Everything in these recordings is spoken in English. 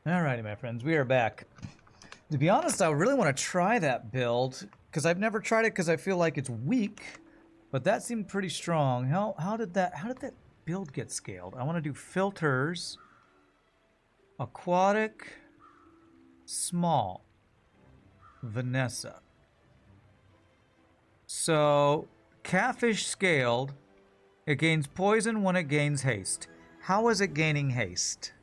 Alrighty, my friends, we are back. To be honest, I really want to try that build, because I've never tried it because I feel like it's weak, but that seemed pretty strong. How did that build get scaled? I want to do filters, aquatic, small, Vanessa. So, catfish scaled, it gains poison when it gains haste. How is it gaining haste?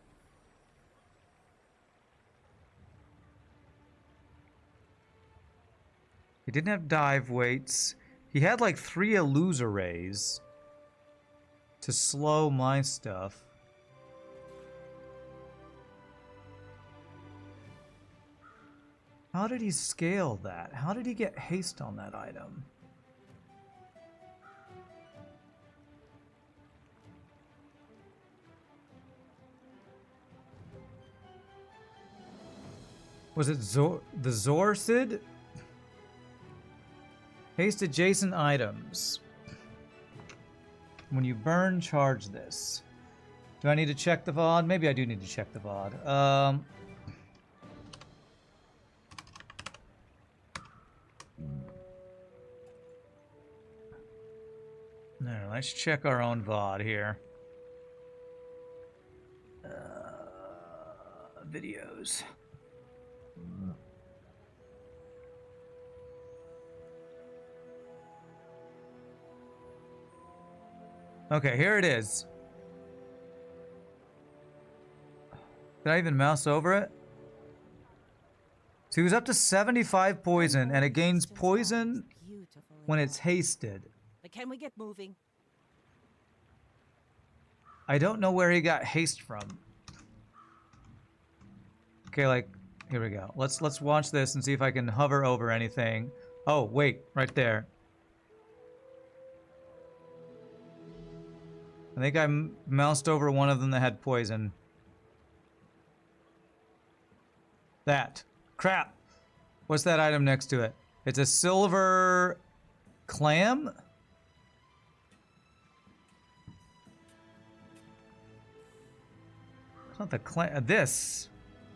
He didn't have dive weights. He had like 3 illusorays to slow my stuff. How did he scale that? How did he get haste on that item? Was it the Zorsid? Haste adjacent items. When you burn, charge this. Do I need to check the VOD? Maybe I do need to check the VOD. No, let's check our own VOD here. Videos. Okay, here it is. Did I even mouse over it? So he was up to 75 poison, and it gains poison when it's hasted. But can we get moving? I don't know where he got haste from. Okay, like, here we go. Let's watch this and see if I can hover over anything. Oh, wait, right there. I think I moused over one of them that had poison. That. Crap. What's that item next to it? It's a silver clam? It's not the clam. This.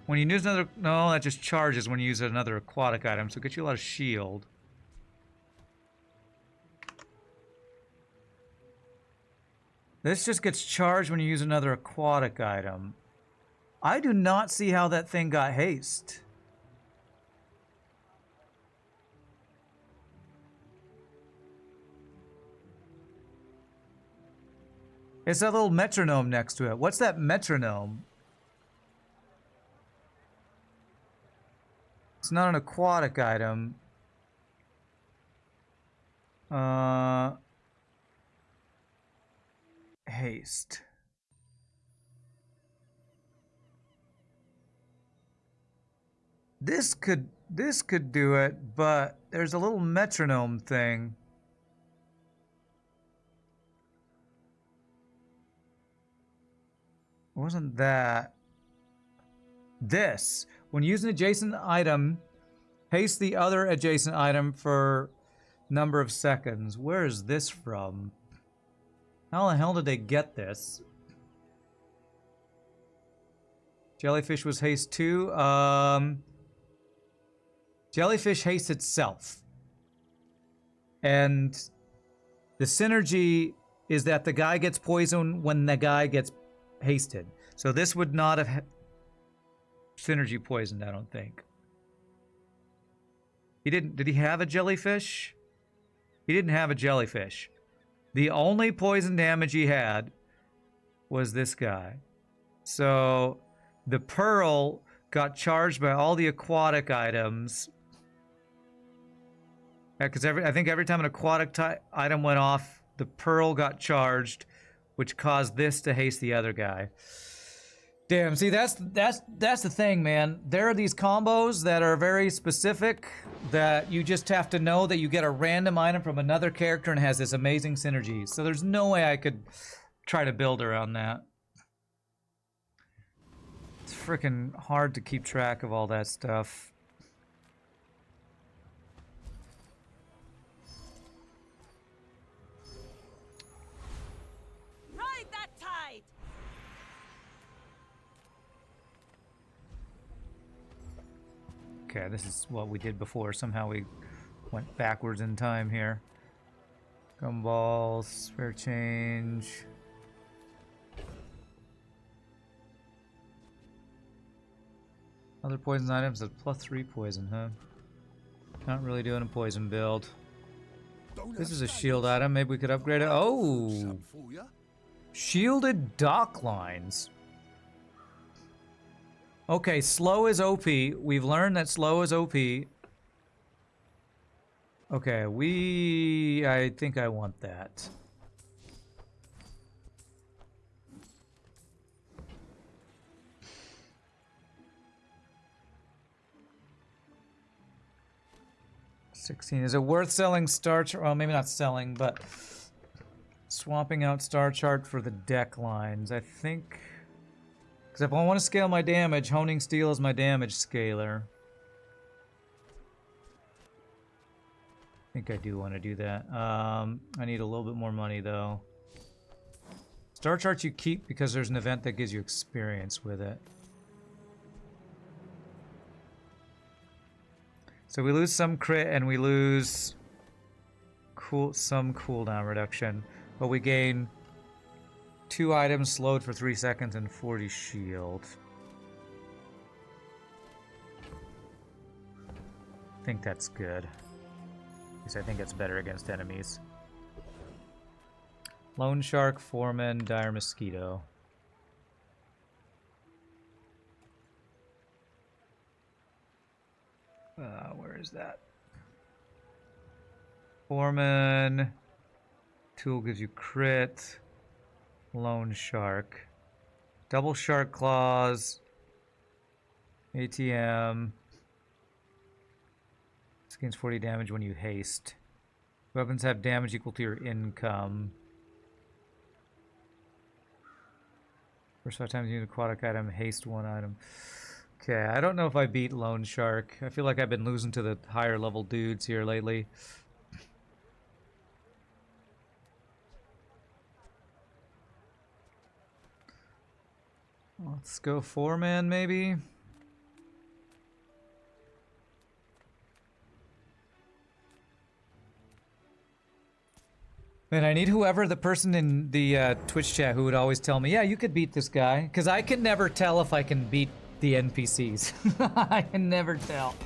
When you use another... No, that just charges when you use another aquatic item, so it gets you a lot of shield. This just gets charged when you use another aquatic item. I do not see how that thing got haste. It's that little metronome next to it. What's that metronome? It's not an aquatic item. Haste. This could do it, but there's a little metronome thing. It wasn't that. This. When using an adjacent item, haste the other adjacent item for number of seconds. Where is this from? How the hell did they get this? Jellyfish was haste too. Jellyfish haste itself. And the synergy is that the guy gets poisoned when the guy gets hasted. So this would not have synergy poisoned, I don't think. He didn't. Did he have a jellyfish? He didn't have a jellyfish. The only poison damage he had was this guy. So the pearl got charged by all the aquatic items. Because I think every time an aquatic item went off, the pearl got charged, which caused this to haste the other guy. Damn, see, that's the thing, man. There are these combos that are very specific that you just have to know that you get a random item from another character and has this amazing synergy. So there's no way I could try to build around that. It's freaking hard to keep track of all that stuff. Okay, this is what we did before. Somehow we went backwards in time here. Gumballs, spare change. Other poison items at +3 poison, huh? Not really doing a poison build. This is a shield item. Maybe we could upgrade it. Oh! Shielded dock lines. Okay, slow is OP. We've learned that slow is OP. Okay, I think I want that. $16. Is it worth selling Star Chart? Well, maybe not selling, but swapping out Star Chart for the deck lines. I think... Because if I want to scale my damage, Honing Steel is my damage scaler. I think I do want to do that. I need a little bit more money, though. Star Charts you keep because there's an event that gives you experience with it. So we lose some crit and we lose some cooldown reduction, but we gain 2 items slowed for 3 seconds and 40 shield. I think that's good. At least I think it's better against enemies. Lone Shark, Foreman, Dire Mosquito. Where is that? Foreman. Tool gives you crit. Lone Shark. Double Shark Claws. ATM. This gains 40 damage when you haste. Weapons have damage equal to your income. First 5 times you use an aquatic item, haste 1 item. Okay, I don't know if I beat Lone Shark. I feel like I've been losing to the higher level dudes here lately. Let's go 4-man maybe. Man, I need whoever the person in the Twitch chat who would always tell me, yeah, you could beat this guy. Because I can never tell if I can beat the NPCs. I can never tell.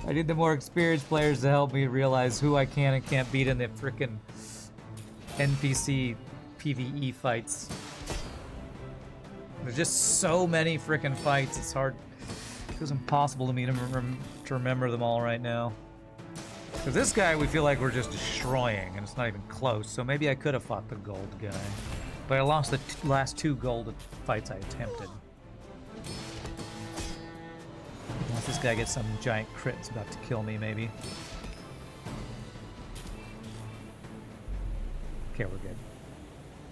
I need the more experienced players to help me realize who I can and can't beat in the frickin' NPC PvE fights. There's just so many frickin' fights, it's hard. It feels impossible to me to remember them all right now. Because this guy we feel like we're just destroying, and it's not even close, so maybe I could have fought the gold guy. But I lost the last 2 gold fights I attempted. Unless this guy gets some giant crit, it's about to kill me, maybe. Okay, we're good.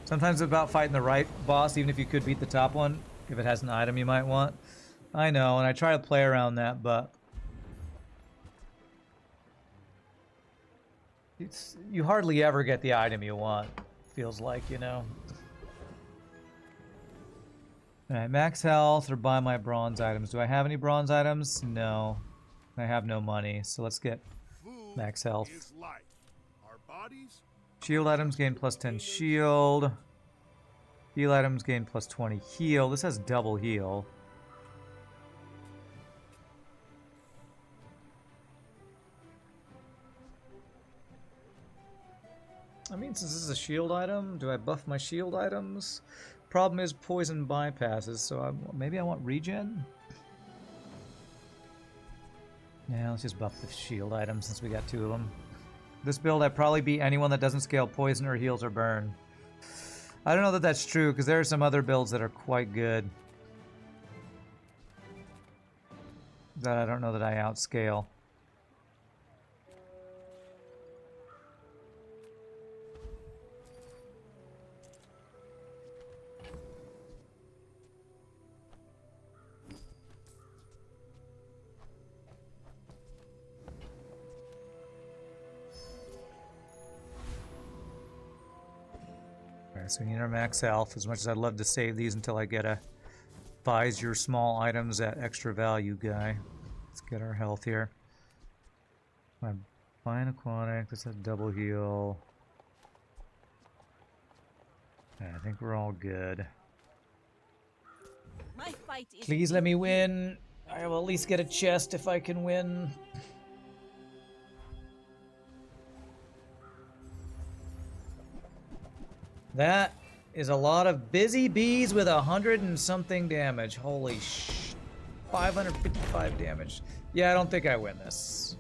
Sometimes it's about fighting the right boss, even if you could beat the top one, if it has an item you might want. I know, and I try to play around that, but... you hardly ever get the item you want, feels like, you know. Alright, max health or buy my bronze items. Do I have any bronze items? No. I have no money, so let's get max health. Shield items gain +10 shield. Heal items gain +20 heal. This has double heal. I mean, since this is a shield item, do I buff my shield items? Problem is poison bypasses, so maybe I want regen? Yeah, let's just buff the shield items since we got 2 of them. This build, I'd probably beat anyone that doesn't scale poison or heals or burn. I don't know that that's true, because there are some other builds that are quite good. That I don't know that I outscale. So we need our max health, as much as I'd love to save these until I get a buys your small items at extra value guy. Let's get our health here. I'm fine aquatic. That's a double heal. Yeah, I think we're all good. My fight is Please let me win. I will at least get a chest if I can win. That is a lot of busy bees with 100 and something damage. Holy sh... 555 damage. Yeah, I don't think I win this.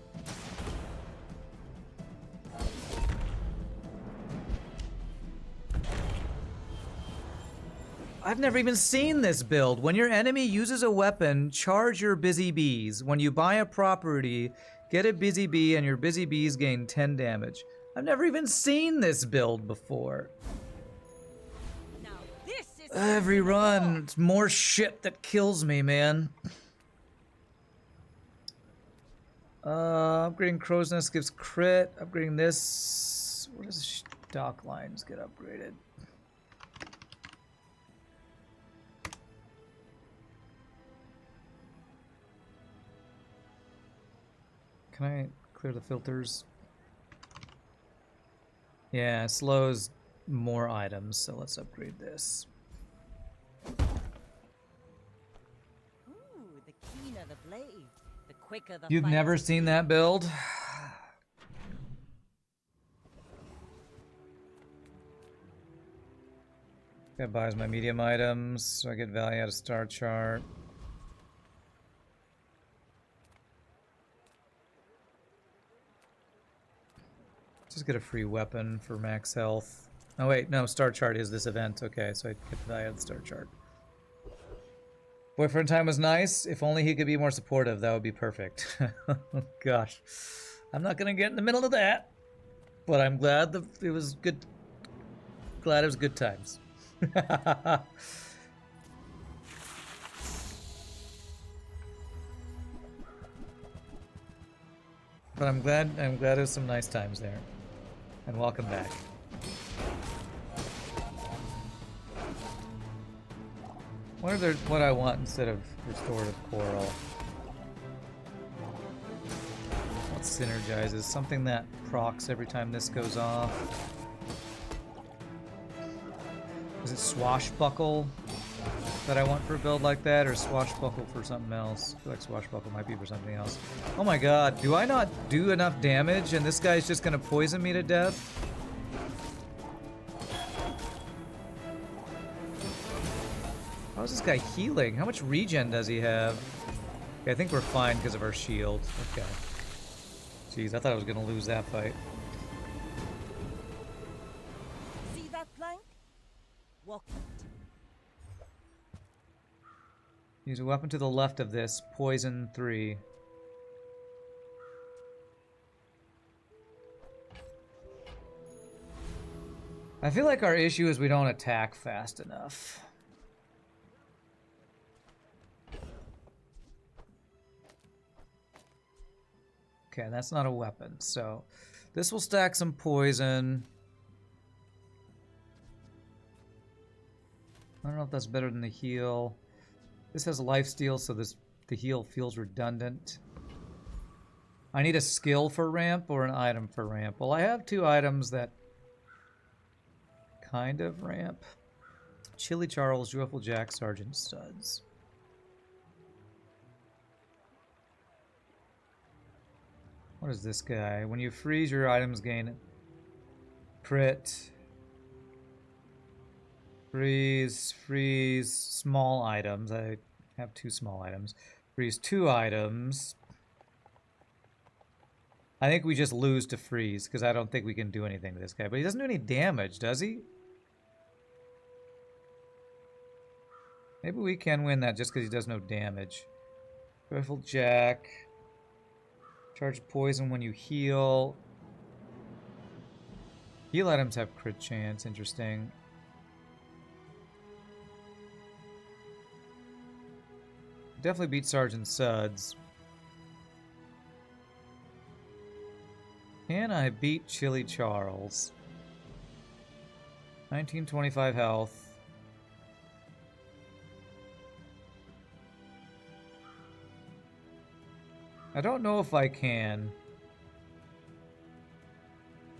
I've never even seen this build. When your enemy uses a weapon, charge your busy bees. When you buy a property, get a busy bee and your busy bees gain 10 damage. I've never even seen this build before. now. This is Every run, it's more shit that kills me, man. Upgrading Crow's Nest gives crit. Upgrading this... What does stock lines get upgraded? Can I clear the filters? Yeah, it slows more items, so let's upgrade this. Ooh, the keener the blade, the quicker the You've fight. never seen that build? That buys my medium items, so I get value out of star chart. Just get a free weapon for max health. Oh wait, no, star chart is this event. Okay, so I get the value out of the star chart. Boyfriend time was nice. If only he could be more supportive, that would be perfect. Oh, gosh. I'm not gonna get in the middle of that. But I'm glad that it was good. Glad it was good times. But I'm glad there's some nice times there. And welcome back. What are what I want instead of restorative coral? What synergizes? Something that procs every time this goes off. Is it swashbuckle that I want for a build like that, or swashbuckle for something else? I feel like swashbuckle might be for something else. Oh my god, do I not do enough damage and this guy's just gonna poison me to death? How is this guy healing? How much regen does he have? Okay, I think we're fine because of our shield. Okay. Jeez, I thought I was gonna lose that fight. See that plank? Walk it. Use a weapon to the left of this. Poison 3. I feel like our issue is we don't attack fast enough. Okay, that's not a weapon, so this will stack some poison. I don't know if that's better than the heal. This has lifesteal, so the heal feels redundant. I need a skill for ramp or an item for ramp. Well, I have 2 items that kind of ramp. Chili Charles, Joyful Jack, Sergeant Studs. What is this guy? When you freeze, your items gain crit. Freeze, freeze, small items. I have 2 small items. Freeze 2 items. I think we just lose to freeze, because I don't think we can do anything to this guy. But he doesn't do any damage, does he? Maybe we can win that just because he does no damage. Joyful Jack. Charge poison when you heal. Heal items have crit chance. Interesting. Definitely beat Sergeant Suds. Can I beat Chili Charles? 1925 health. I don't know if I can.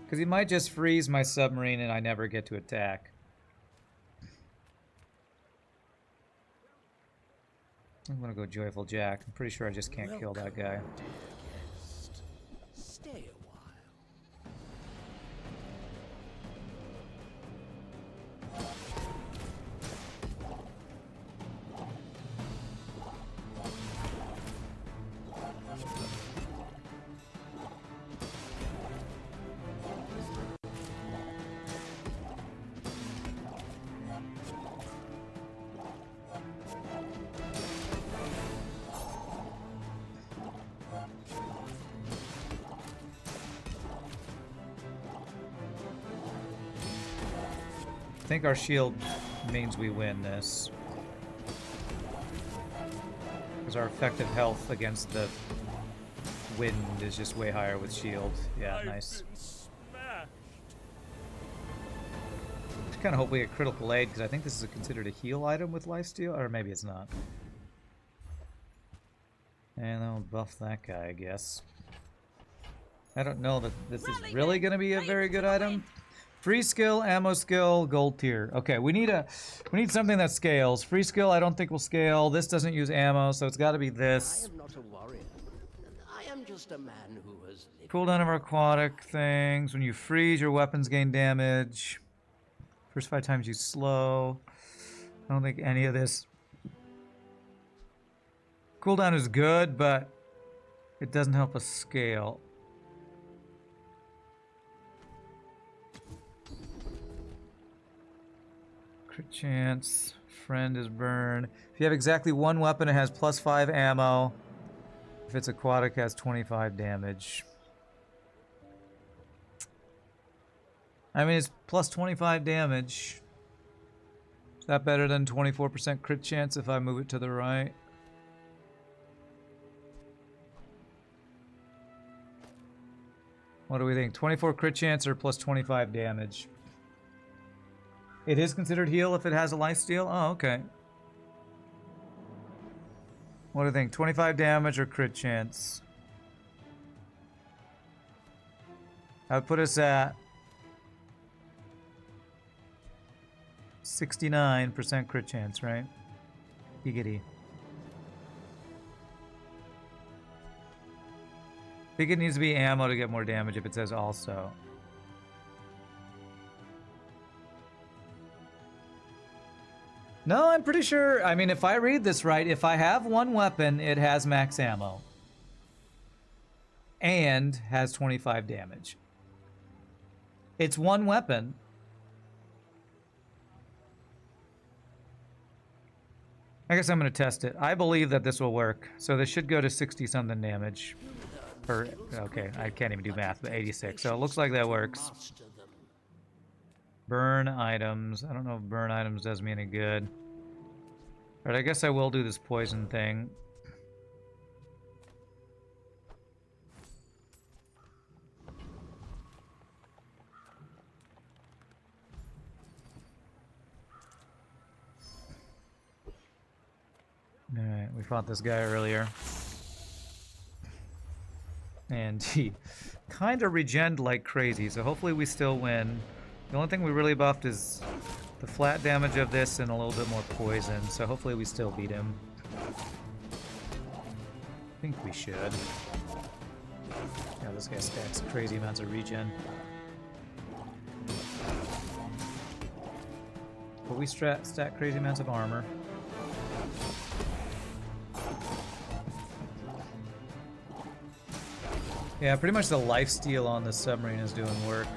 Because he might just freeze my submarine and I never get to attack. I'm gonna go Joyful Jack. I'm pretty sure I just can't kill that guy. Stay a while. I think our shield means we win this. Because our effective health against the wind is just way higher with shield. Yeah, nice. I kind of hope we get critical aid because I think this is considered a heal item with lifesteal, or maybe it's not. And I'll buff that guy, I guess. I don't know that this is really going to be a very good item. Free skill, ammo skill, gold tier. Okay, we need something that scales. Free skill, I don't think will scale. This doesn't use ammo, so it's got to be this. I am not a warrior. I am just a man who has lived. Cooldown of aquatic things. When you freeze, your weapons gain damage. First 5 times you slow. I don't think any of this. Cooldown is good, but it doesn't help us scale. Crit chance. Friend is burn. If you have exactly one weapon, it has +5 ammo. If it's aquatic, it has 25 damage. I mean, it's +25 damage. Is that better than 24% crit chance if I move it to the right? What do we think? 24 crit chance or +25 damage? It is considered heal if it has a lifesteal? Oh, okay. What do you think? 25 damage or crit chance? That would put us at 69% crit chance, right? Giggity. I think it needs to be ammo to get more damage if it says also. No, I'm pretty sure. I mean, if I read this right, if I have one weapon, it has max ammo. And has 25 damage. It's one weapon. I guess I'm going to test it. I believe that this will work. So this should go to 60-something damage. Okay, I can't even do math, but 86. So it looks like that works. Burn items. I don't know if burn items does me any good. Alright, I guess I will do this poison thing. Alright, we fought this guy earlier. And he kind of regened like crazy, so hopefully we still win. The only thing we really buffed is the flat damage of this and a little bit more poison, so hopefully we still beat him. I think we should. Yeah, this guy stacks crazy amounts of regen. But we stack crazy amounts of armor. Yeah, pretty much the lifesteal on the submarine is doing work.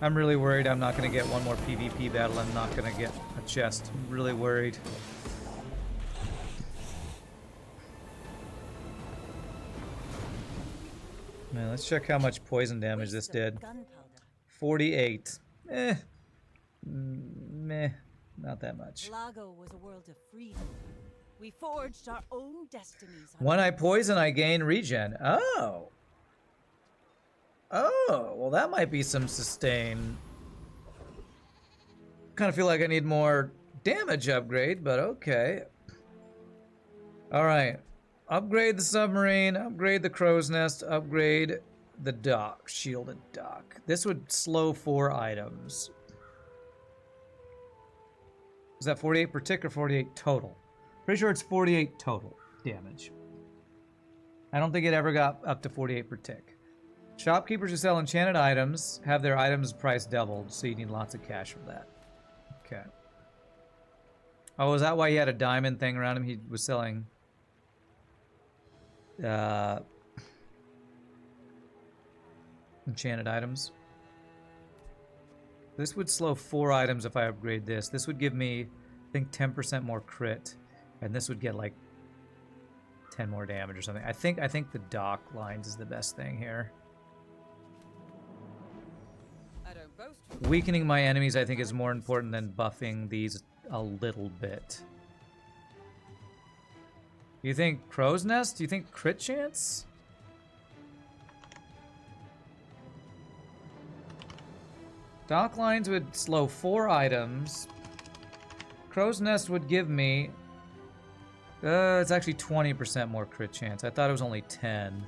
I'm really worried I'm not going to get one more PvP battle and not going to get a chest. I'm really worried. Man, let's check how much poison damage this did. 48. Meh. Not that much. Lago was a world of freedom. We forged our own destinies. When I poison, I gain regen. Oh. Oh, well that might be some sustain. Kind of feel like I need more damage upgrade, but okay. All right. Upgrade the submarine, upgrade the crow's nest, upgrade the dock, shielded dock. This would slow 4 items. Is that 48 per tick or 48 total? Pretty sure it's 48 total damage. I don't think it ever got up to 48 per tick. Shopkeepers who sell enchanted items have their items price doubled, so you need lots of cash for that. Okay. Oh, is that why he had a diamond thing around him? He was selling... enchanted items. This would slow 4 items if I upgrade this. This would give me, I think, 10% more crit, and this would get like 10 more damage or something. I think the dock lines is the best thing here. I don't boast. Weakening my enemies, I think, is more important than buffing these a little bit. You think crow's nest? Do you think crit chance? Dock lines would slow 4 items. Crow's nest would give me... it's actually 20% more crit chance. I thought it was only 10.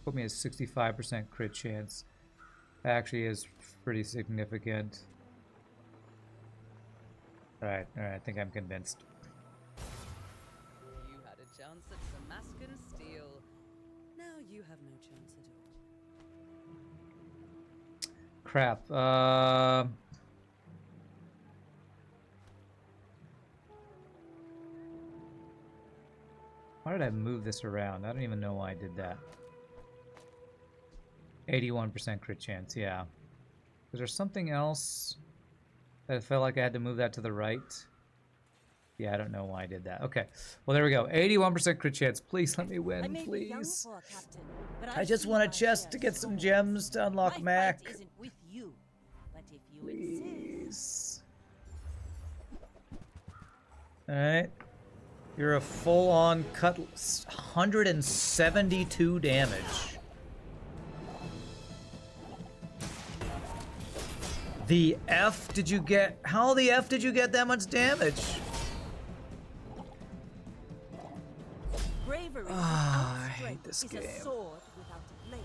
Put me at 65% crit chance. Actually is pretty significant. Alright, I think I'm convinced. You had a chance at Damascus steel. Now you have no chance at all. Crap. Why did I move this around? I don't even know why I did that. 81% crit chance, yeah. Was there something else that I felt like I had to move that to the right? Yeah, I don't know why I did that. Okay, well, there we go. 81% crit chance. Please let me I win, may be young please. for a captain, but I I've just seen want a my chest share to of get some storms. gems to unlock My Mac. fight isn't with you, but if you insist. Please. Alright. You're a full-on cut... 172 damage. The F did you get? How the F did you get that much damage? Bravery I without hate strength this is game. a sword without a blade.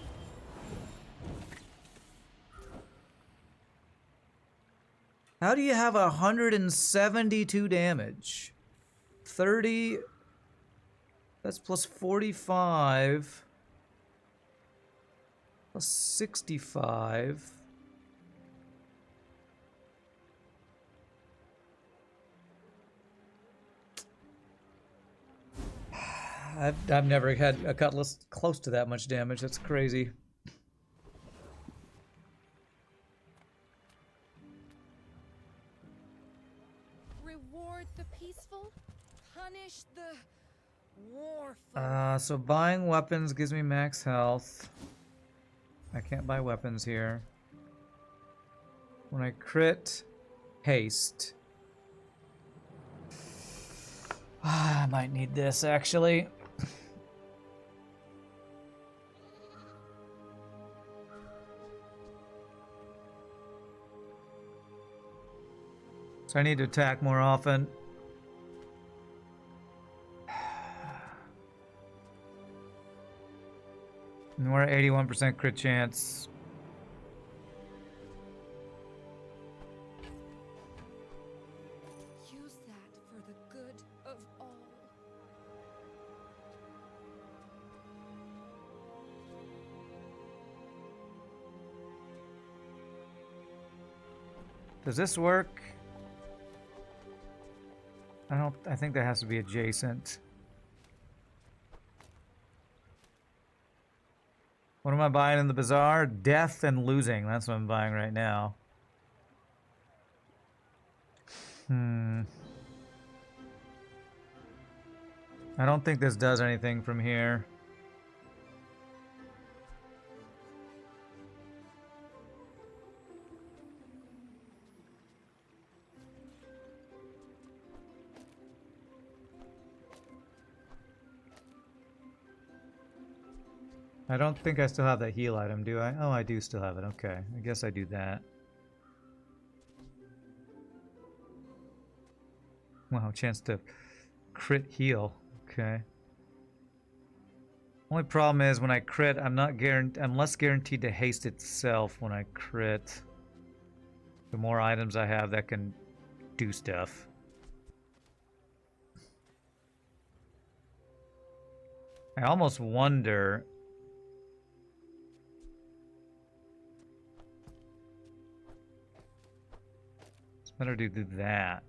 How do you have 172 damage? 30... That's plus 45. Plus 65. I've never had a cutlass close to that much damage. That's crazy. Reward the peaceful, punish the warful. So buying weapons gives me max health. I can't buy weapons here. When I crit, haste. I might need this actually. So I need to attack more often. And we're at 81% crit chance. Use that for the good of all. Does this work? I think that has to be adjacent. What am I buying in the bazaar? Death and losing. That's what I'm buying right now. I don't think this does anything from here. I don't think I still have that heal item, do I? Oh, I do still have it. Okay. I guess I do that. Wow, chance to crit heal. Okay. Only problem is when I crit, I'm less guaranteed to haste itself when I crit. The more items I have that can do stuff. I almost wonder. It's better to do that.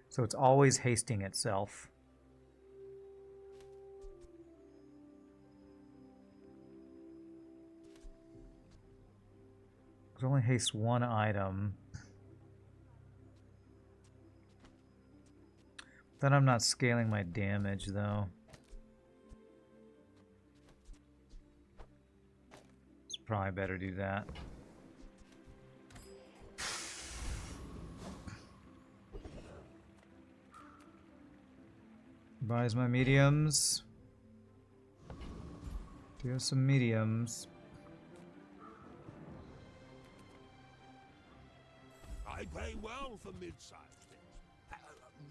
So it's always hasting itself. It only hastes one item. Then I'm not scaling my damage though. It's probably better do that. Buys my mediums. Do have some mediums. I pay well for mid-sized things.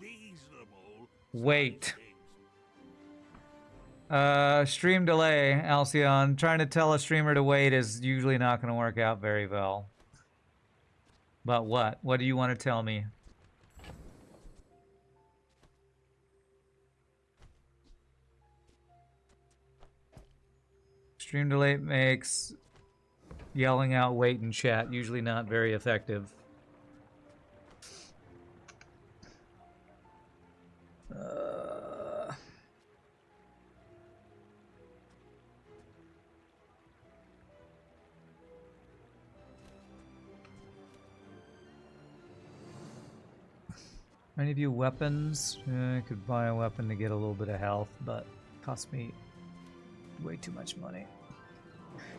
Reasonable. Wait. Things. Stream delay, Alcyon. Trying to tell a streamer to wait is usually not going to work out very well. But what? What do you want to tell me? Stream delay makes yelling out wait in chat usually not very effective. Any of you weapons? I could buy a weapon to get a little bit of health, but it costs me way too much money.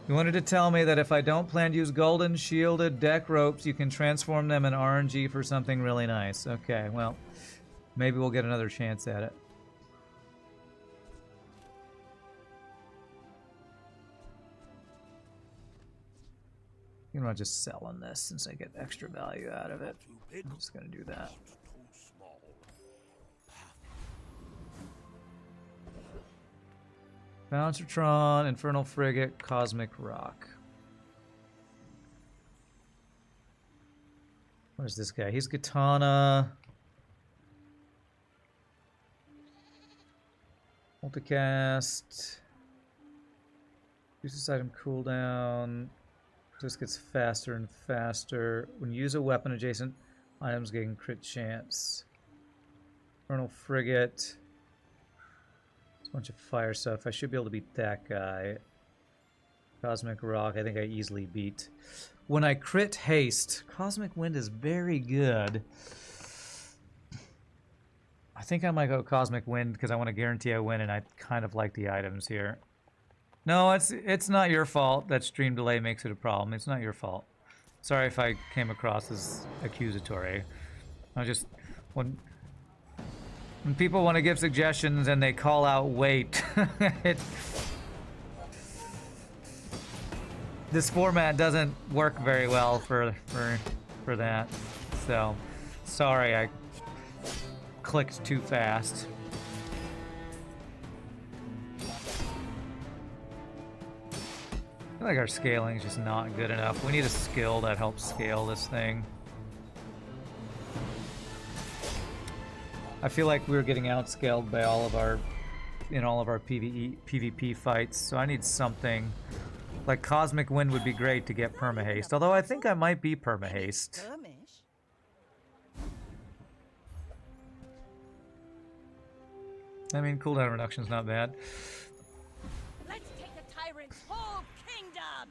You wanted to tell me that if I don't plan to use golden shielded deck ropes, you can transform them in RNG for something really nice. Okay, well, maybe we'll get another chance at it. You know, I'm just selling this since I get extra value out of it. I'm just gonna do that. Bouncertron, Infernal Frigate, Cosmic Rock. Where's this guy? He's Katana. Multicast. Use this item cooldown. This gets faster and faster. When you use a weapon, adjacent items gain crit chance. Infernal Frigate. Bunch of fire stuff. I should be able to beat that guy. Cosmic Rock, I think I easily beat. When I crit haste, Cosmic Wind is very good. I think I might go Cosmic Wind because I want to guarantee I win, and I kind of like the items here. No, it's not your fault that stream delay makes it a problem. It's not your fault. Sorry if I came across as accusatory. I just when people want to give suggestions and they call out wait, this format doesn't work very well for that. So, sorry I clicked too fast. I feel like our scaling is just not good enough. We need a skill that helps scale this thing. I feel like we're getting outscaled by all of our PvP fights, so I need something like Cosmic Wind would be great to get perma-haste, although I think I might be perma-haste. Skirmish? I mean, cooldown reduction's not bad. Let's take the tyrant's whole kingdom!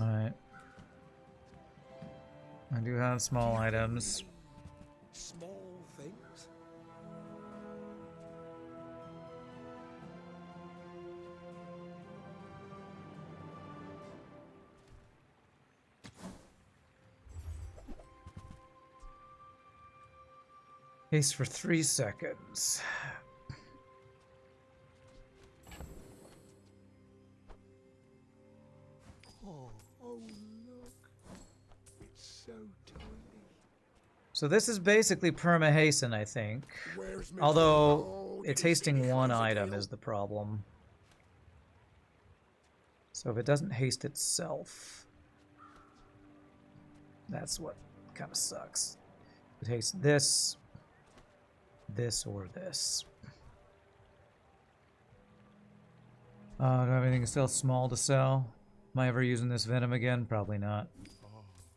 Alright. I do have small items. Small things. Haste for 3 seconds. Oh, look. It's so tiny. So this is basically perma-hasten, I think. Where's Mr. Although Oh, it's did he see me hasting one close a item deal? is the problem. So if it doesn't haste itself, that's what kind of sucks. It hastes this, this, or this. Do I have anything still small to sell? Am I ever using this venom again? Probably not.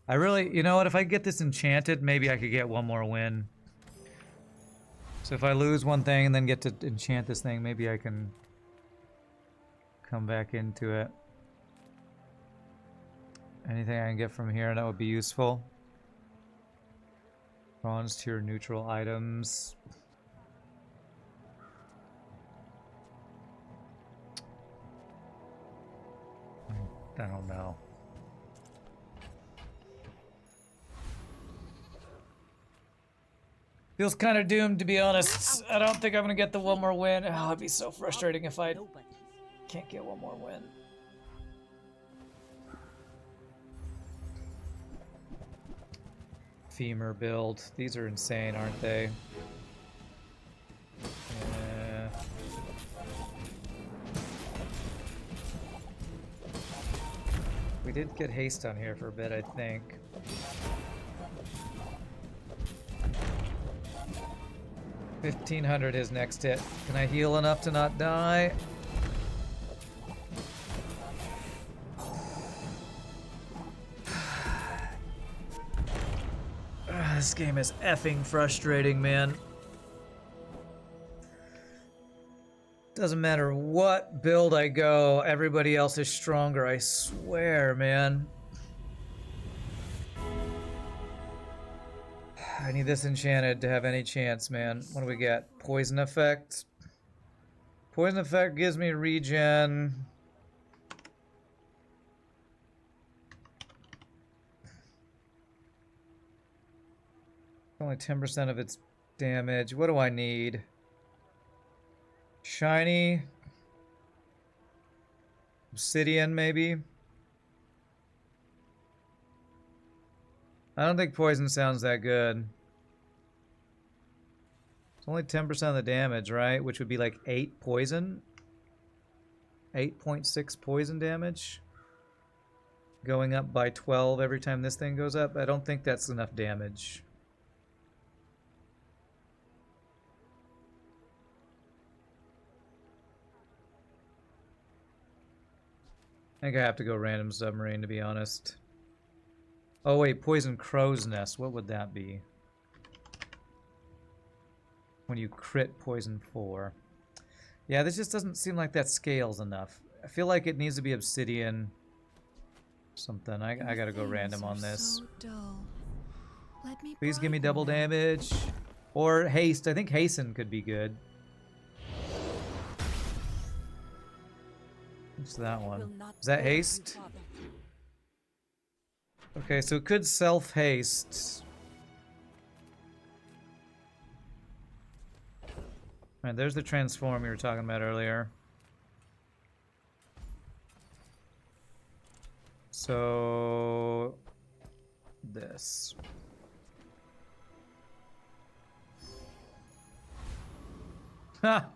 I really, you know what, if I get this enchanted, maybe I could get one more win. So if I lose one thing and then get to enchant this thing, maybe I can come back into it. Anything I can get from here that would be useful. Bronze tier neutral items. I don't know. Feels kind of doomed, to be honest. I don't think I'm gonna get the one more win. Oh, it'd be so frustrating if I can't get one more win. Femur build. These are insane, aren't they? Yeah. We did get haste on here for a bit, I think. $1,500 his next hit. Can I heal enough to not die? This game is effing frustrating, man. Doesn't matter what build I go, everybody else is stronger, I swear, man. I need this enchanted to have any chance, man. What do we get? Poison effect. Poison effect gives me regen. Only 10% of its damage. What do I need? Shiny. Obsidian, maybe? I don't think poison sounds that good. It's only 10% of the damage, right? Which would be like 8 poison? 8.6 poison damage? Going up by 12 every time this thing goes up? I don't think that's enough damage. I think I have to go random submarine, to be honest. Oh wait, poison crow's nest. What would that be? When you crit poison 4. Yeah, this just doesn't seem like that scales enough. I feel like it needs to be obsidian. Something. I gotta go random on this. Please give me double damage. Or haste. I think hasten could be good. What's that one? Is that haste? Okay, so it could self-haste. Alright, there's the transform you were talking about earlier. So... this. Ha!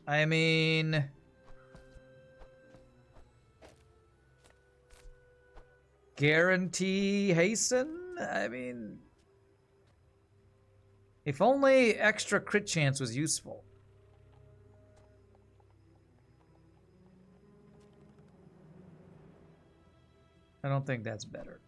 I mean... guarantee hasten? I mean... if only extra crit chance was useful. I don't think that's better.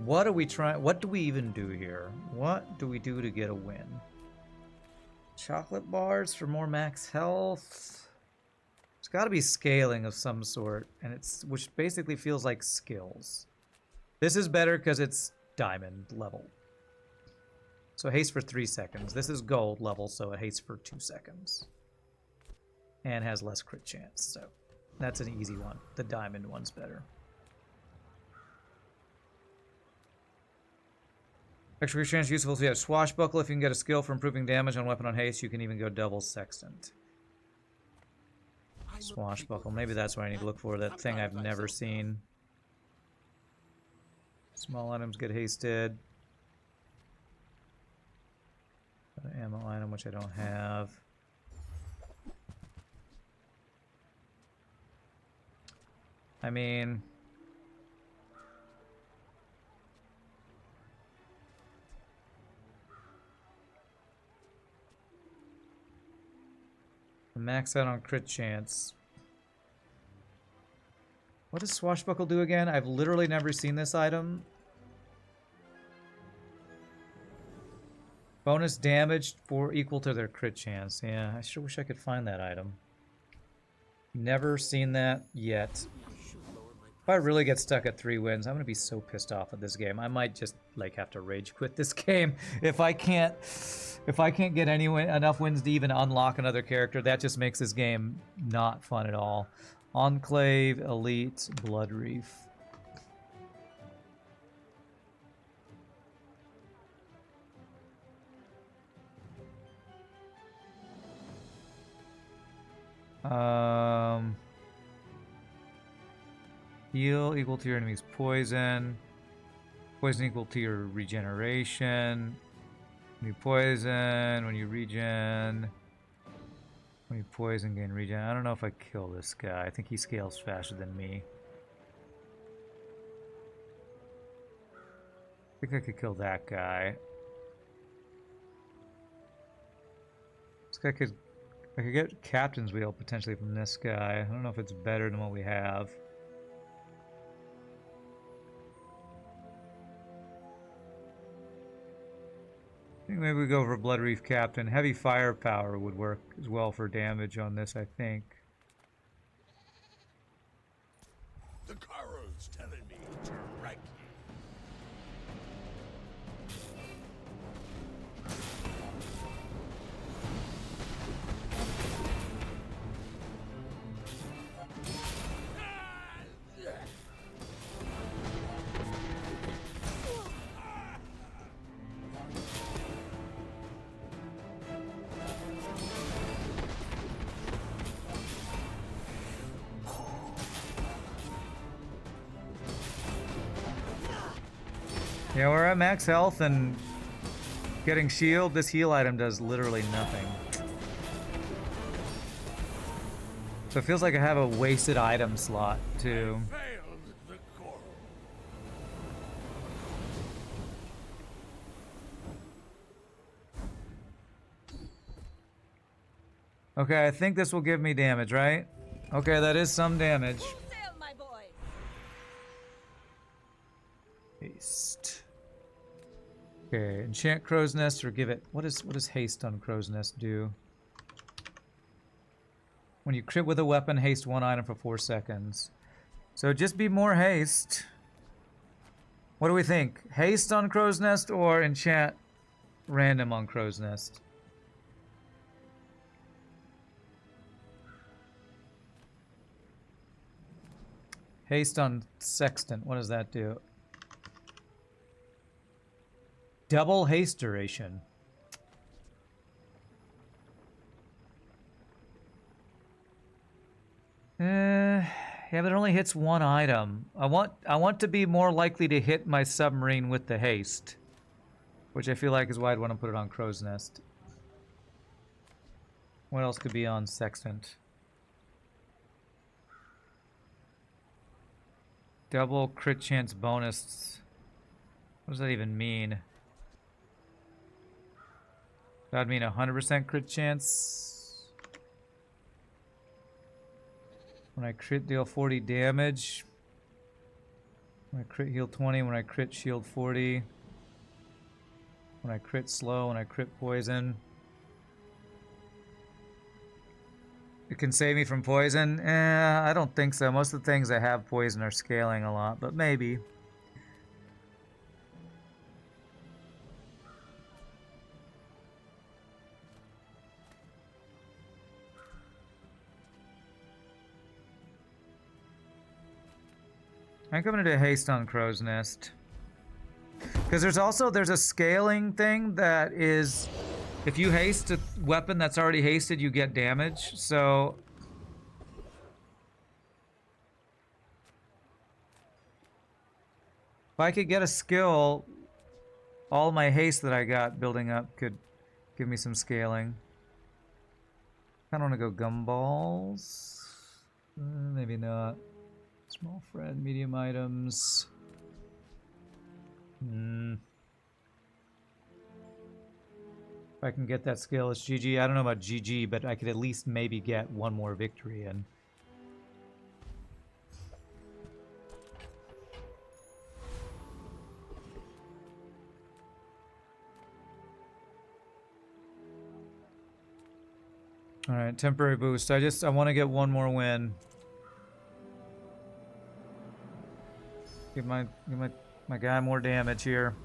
What are we trying? What do we even do here? What do we do to get a win? Chocolate bars for more max health. It's got to be scaling of some sort, and it's which basically feels like skills. This is better because it's diamond level. So haste for 3 seconds. This is gold level, so it hastes for 2 seconds. And has less crit chance, so that's an easy one. The diamond one's better. Extra crit chance useful if you have swashbuckle. If you can get a skill for improving damage on weapon on haste, you can even go double sextant. Swashbuckle. Maybe that's what I need to look for. That thing I've never seen. Small items get hasted. An ammo item, which I don't have. I mean... max out on crit chance. What does Swashbuckle do again? I've literally never seen this item. Bonus damage for equal to their crit chance. Yeah, I sure wish I could find that item. Never seen that yet. If I really get stuck at 3 wins, I'm gonna be so pissed off at this game. I might just like have to rage quit this game if I can't get enough wins to even unlock another character. That just makes this game not fun at all. Enclave, Elite, Blood Reef. Heal equal to your enemy's poison. Poison equal to your regeneration. When you poison, when you regen. When you poison, gain regen. I don't know if I kill this guy. I think he scales faster than me. I think I could kill that guy. This guy could... I could get Captain's Wheel potentially from this guy. I don't know if it's better than what we have. I think maybe we go for Blood Reef Captain. Heavy firepower would work as well for damage on this, I think. The Kara's telling me to wreck you. Yeah, we're at max health and getting shield. This heal item does literally nothing. So it feels like I have a wasted item slot too. Failed the coral. Okay, I think this will give me damage, right? Okay, that is some damage. Full sail, my boy. Haste. Okay, enchant Crow's Nest or give it... What does haste on Crow's Nest do? When you crit with a weapon, haste 1 item for 4 seconds. So just be more haste. What do we think? Haste on Crow's Nest or enchant random on Crow's Nest? Haste on Sextant. What does that do? Double haste duration. Yeah, but it only hits 1 item. I want to be more likely to hit my submarine with the haste, which I feel like is why I'd want to put it on Crow's Nest. What else could be on Sextant? Double crit chance bonus. What does that even mean? That would mean 100% crit chance. When I crit, deal 40 damage. When I crit, heal 20. When I crit, shield 40. When I crit, slow. When I crit, poison. It can save me from poison? I don't think so. Most of the things that have poison are scaling a lot, but maybe. I'm going to do haste on Crow's Nest. Because there's a scaling thing that is, if you haste a weapon that's already hasted, you get damage. So if I could get a skill, all my haste that I got building up could give me some scaling. I don't want to go gumballs. Maybe not. Small friend, medium items. If I can get that skill, it's GG. I don't know about GG, but I could at least maybe get one more victory in. All right, temporary boost. I want to get one more win. Give my guy more damage here.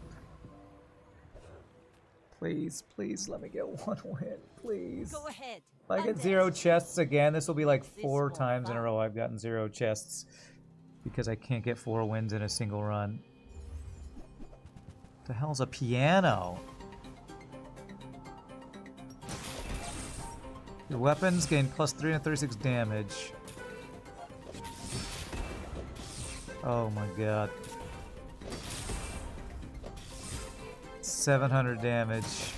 Please, please let me get one win, please. Go ahead. If I get 0 chests again, this will be like 4 times in a row I've gotten 0 chests because I can't get 4 wins in a single run. What the hell's a piano? Your weapons gain plus 336 damage. Oh my god. 700 damage.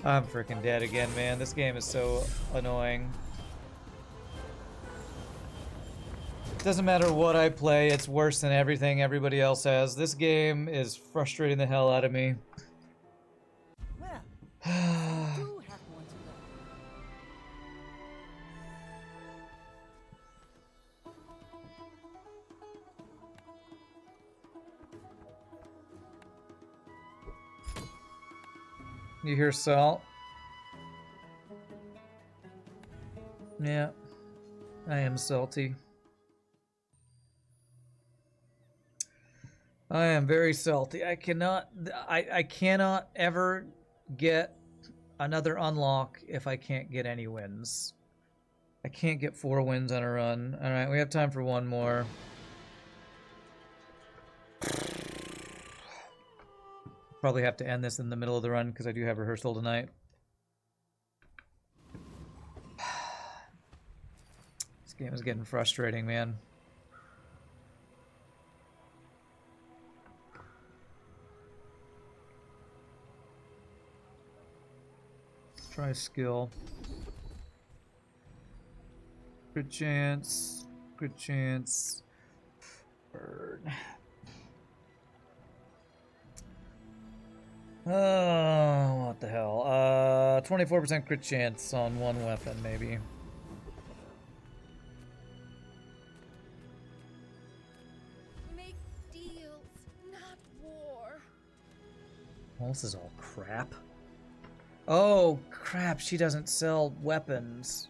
I'm freaking dead again, man. This game is so annoying. Doesn't matter what I play, it's worse than everything everybody else has. This game is frustrating the hell out of me. Well, I do have one to learn. You hear salt? Yeah, I am salty. I am very salty. I cannot ever get another unlock if I can't get any wins. I can't get 4 wins on a run. All right, we have time for one more. Probably have to end this in the middle of the run because I do have rehearsal tonight. This game is getting frustrating, man. Let's try skill. Good chance. Good chance. Burn. Oh, what the hell? 24% crit chance on one weapon, maybe. Make deals, not war. Well, this is all crap. Oh, crap, she doesn't sell weapons.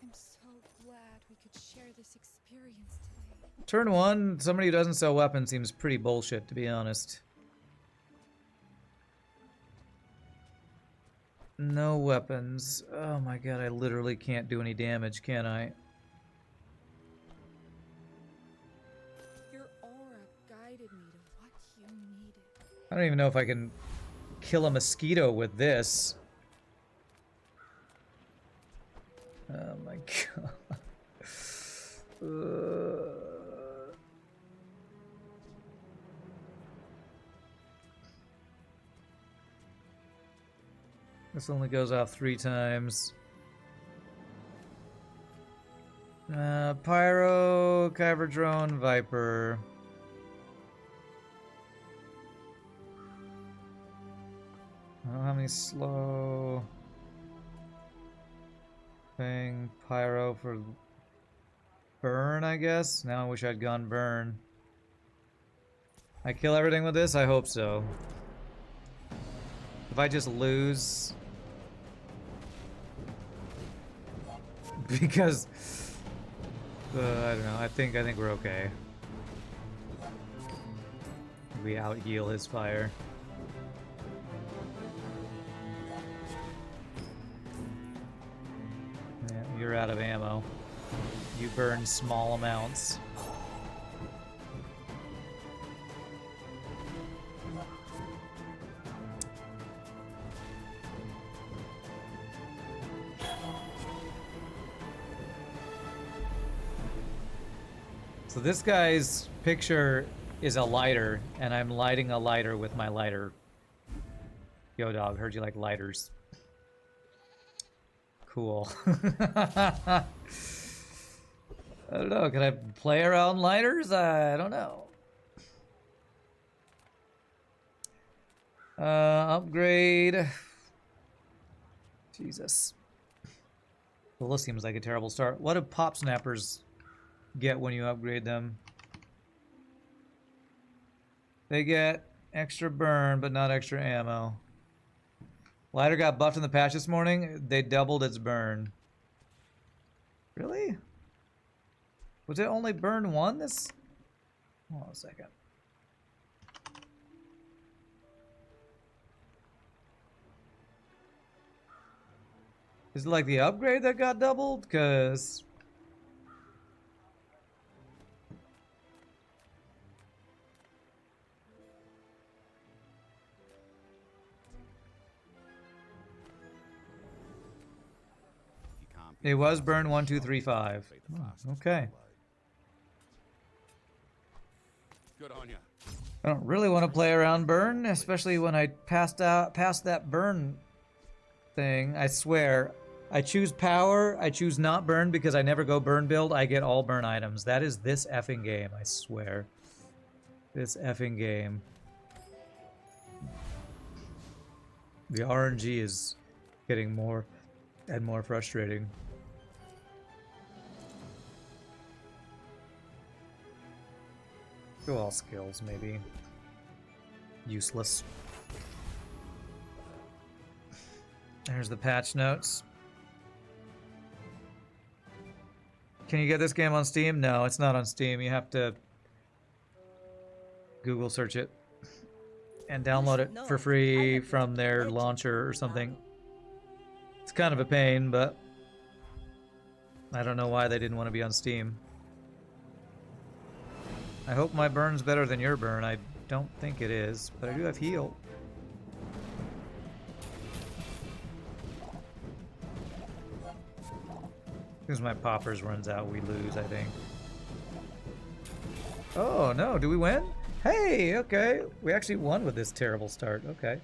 I'm so glad we could share this experience today. Turn 1, somebody who doesn't sell weapons seems pretty bullshit, to be honest. No weapons. Oh my god, I literally can't do any damage, can I? Your aura guided me to what you needed. I don't even know if I can kill a mosquito with this. Oh my god. This only goes off 3 times. Pyro, Kyber Drone, Viper. Oh, how many slow thing? Pyro for burn, I guess. Now I wish I'd gone burn. I kill everything with this? I hope so. If I just lose... Because... I don't know. I think we're okay. We out-heal his fire. Yeah, you're out of ammo. You burn small amounts. So this guy's picture is a lighter, and I'm lighting a lighter with my lighter. Yo, dog, heard you like lighters. Cool. I don't know, can I play around lighters? I don't know. Upgrade. Jesus. Well, this seems like a terrible start. What do pop snappers get when you upgrade them? They get extra burn, but not extra ammo. Lighter got buffed in the patch this morning. They doubled its burn. Really? Was it only burn 1 this? Hold on a second. Is it like the upgrade that got doubled? Because... It was burn 1, 2, 3, 5. Oh, okay. Good on ya. I don't really want to play around burn, especially when I past that burn thing. I swear. I choose power, I choose not burn because I never go burn build. I get all burn items. That is this effing game, I swear. This effing game. The RNG is getting more and more frustrating. Go all skills, maybe. Useless. There's the patch notes. Can you get this game on Steam? No, it's not on Steam. You have to Google search it and download it for free from their launcher or something. It's kind of a pain, but I don't know why they didn't want to be on Steam. I hope my burn's better than your burn. I don't think it is, but I do have heal. As soon as my poppers runs out, we lose, I think. Oh, no. Do we win? Hey, okay. We actually won with this terrible start. Okay.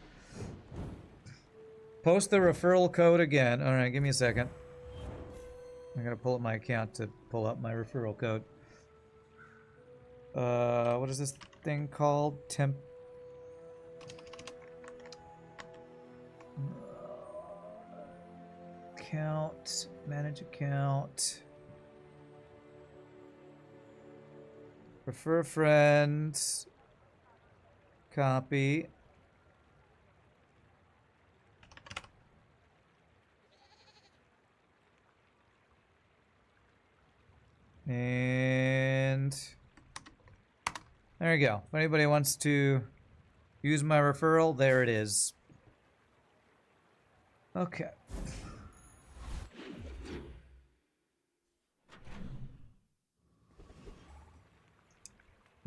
Post the referral code again. All right, give me a second. I gotta pull up my account to pull up my referral code. What is this thing called? Account, manage account. Refer a friend. Copy. And there you go. If anybody wants to use my referral, there it is. Okay.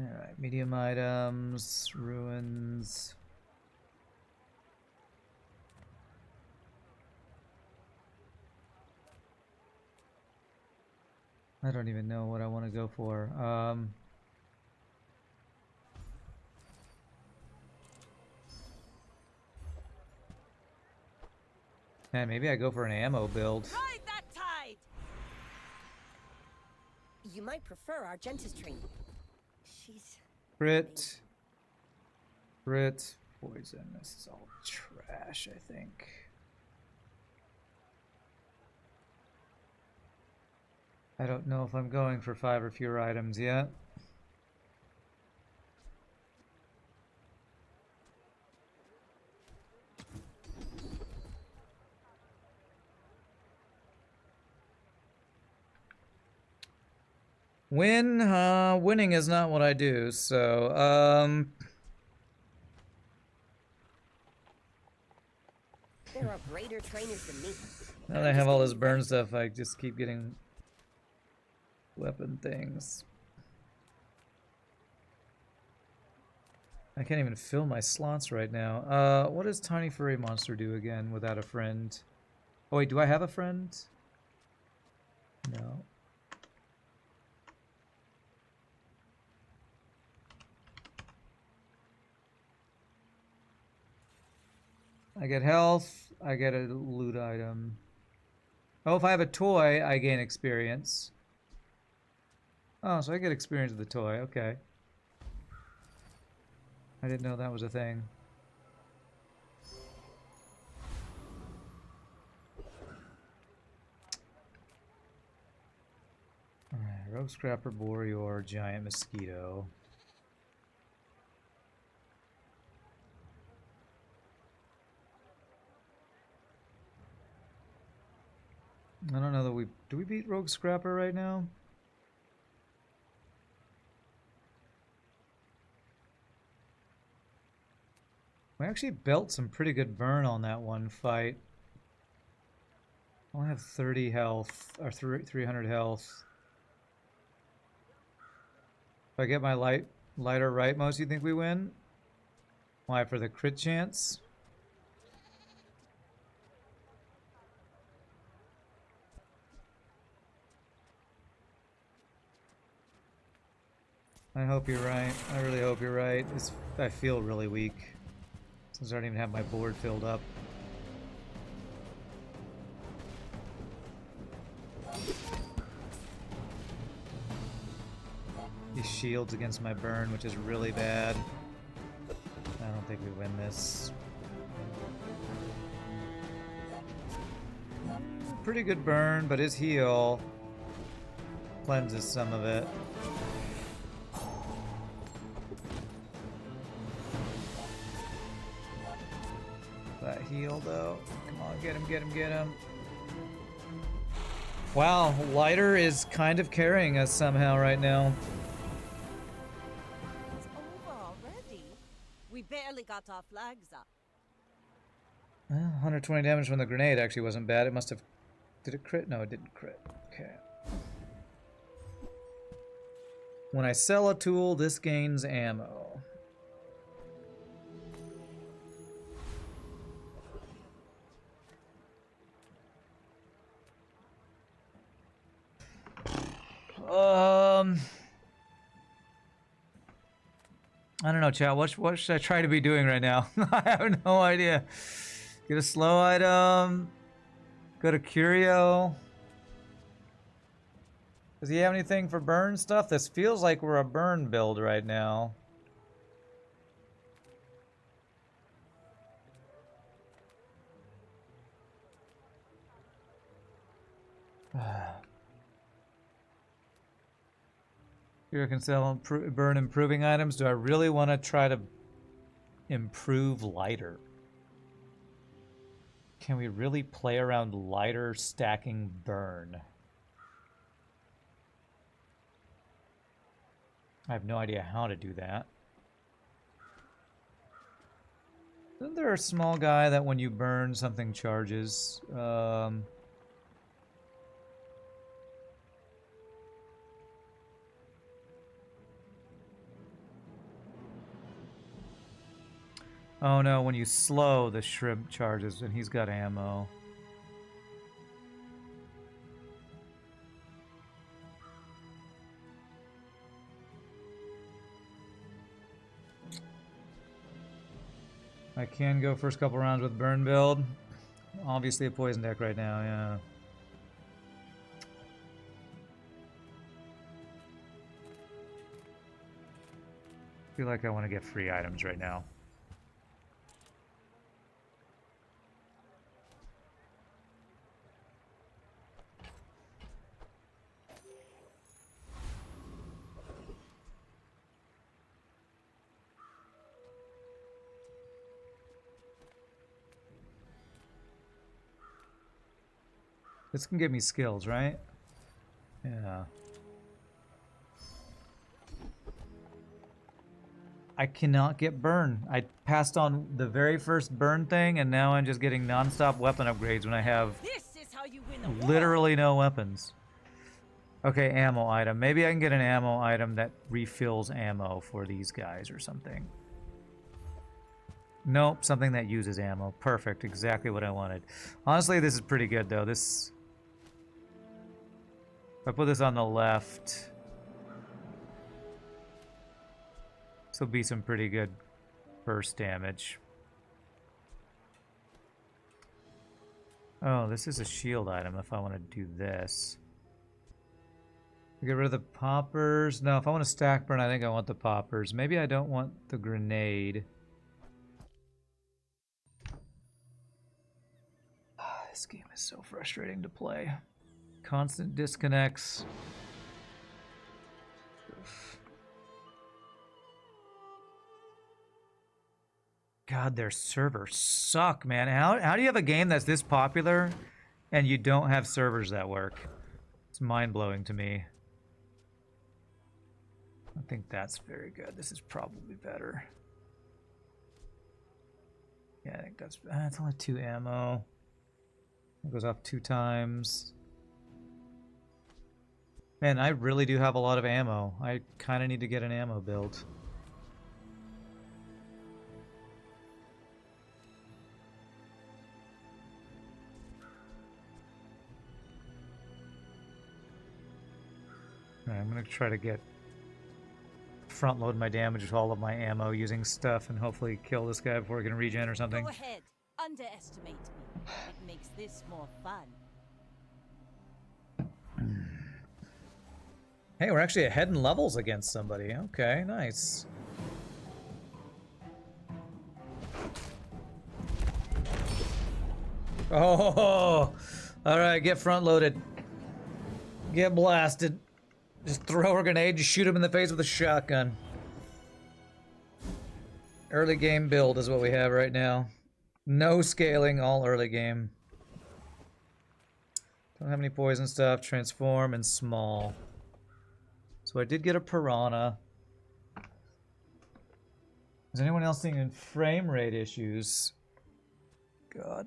Alright, medium items, ruins. I don't even know what I want to go for. Man, maybe I go for an ammo build. Ride that tide! You might prefer our dentistry. She's... Crit. Crit. Poison. This is all trash, I think. I don't know if I'm going for 5 or fewer items yet. Winning is not what I do, so, There are greater trainers than me. now that I have all this burn stuff, I just keep getting weapon things. I can't even fill my slots right now. What does Tiny Furry Monster do again without a friend? Oh wait, do I have a friend? No. I get health, I get a loot item. Oh, if I have a toy, I gain experience. Oh, so I get experience with the toy, okay. I didn't know that was a thing. Alright, Rogue Scrapper, Boreor, Giant Mosquito. I don't know that we... Do we beat Rogue Scrapper right now? We actually built some pretty good burn on that one fight. I only have 30 health, or 300 health. If I get my lighter right, most you think we win? Why, for the crit chance? I hope you're right. I really hope you're right. I feel really weak since I don't even have my board filled up. He shields against my burn, which is really bad. I don't think we win this. Pretty good burn, but his heal cleanses some of it. That heal though. Come on, get him, get him, get him. Wow, Lighter is kind of carrying us somehow right now. It's over already. We barely got our flags up. 120 damage from the grenade actually wasn't bad. It must have... Did it crit? No, it didn't crit. Okay. When I sell a tool, this gains ammo. I don't know, chat. What should I try to be doing right now? I have no idea. Get a slow item. Go to Curio. Does he have anything for burn stuff? This feels like we're a burn build right now. Here I can sell burn improving items. Do I really want to try to improve Lighter? Can we really play around Lighter stacking burn? I have no idea how to do that. Isn't there a small guy that when you burn something charges? Oh no, when you slow, the shrimp charges, and he's got ammo. I can go first couple rounds with burn build. Obviously a poison deck right now, yeah. Feel like I want to get free items right now. This can give me skills, right? Yeah. I cannot get burn. I passed on the very first burn thing, and now I'm just getting non-stop weapon upgrades when I have This is how you win the war. literally no weapons. Okay, ammo item. Maybe I can get an ammo item that refills ammo for these guys or something. Nope, something that uses ammo. Perfect, exactly what I wanted. Honestly, this is pretty good, though. This... If I put this on the left... This will be some pretty good burst damage. Oh, this is a shield item if I want to do this. Get rid of the poppers. No, if I want to stack burn, I think I want the poppers. Maybe I don't want the grenade. This game is so frustrating to play. Constant disconnects. God, their servers suck, man. How do you have a game that's this popular and you don't have servers that work? It's mind-blowing to me. I think that's very good. This is probably better. Yeah, I think that's... it's only 2 ammo. It goes off 2 times. Man, I really do have a lot of ammo. I kind of need to get an ammo build. Alright, I'm going to try to get... front load my damage with all of my ammo using stuff and hopefully kill this guy before he can regen or something. Go ahead. Underestimate me. It makes this more fun. Hey, we're actually ahead in levels against somebody. Okay, nice. Oh, all right, get front loaded. Get blasted. Just throw a grenade, just shoot him in the face with a shotgun. Early game build is what we have right now. No scaling, all early game. Don't have any poison stuff, transform, and small. So I did get a piranha. Is anyone else seeing in frame rate issues? God.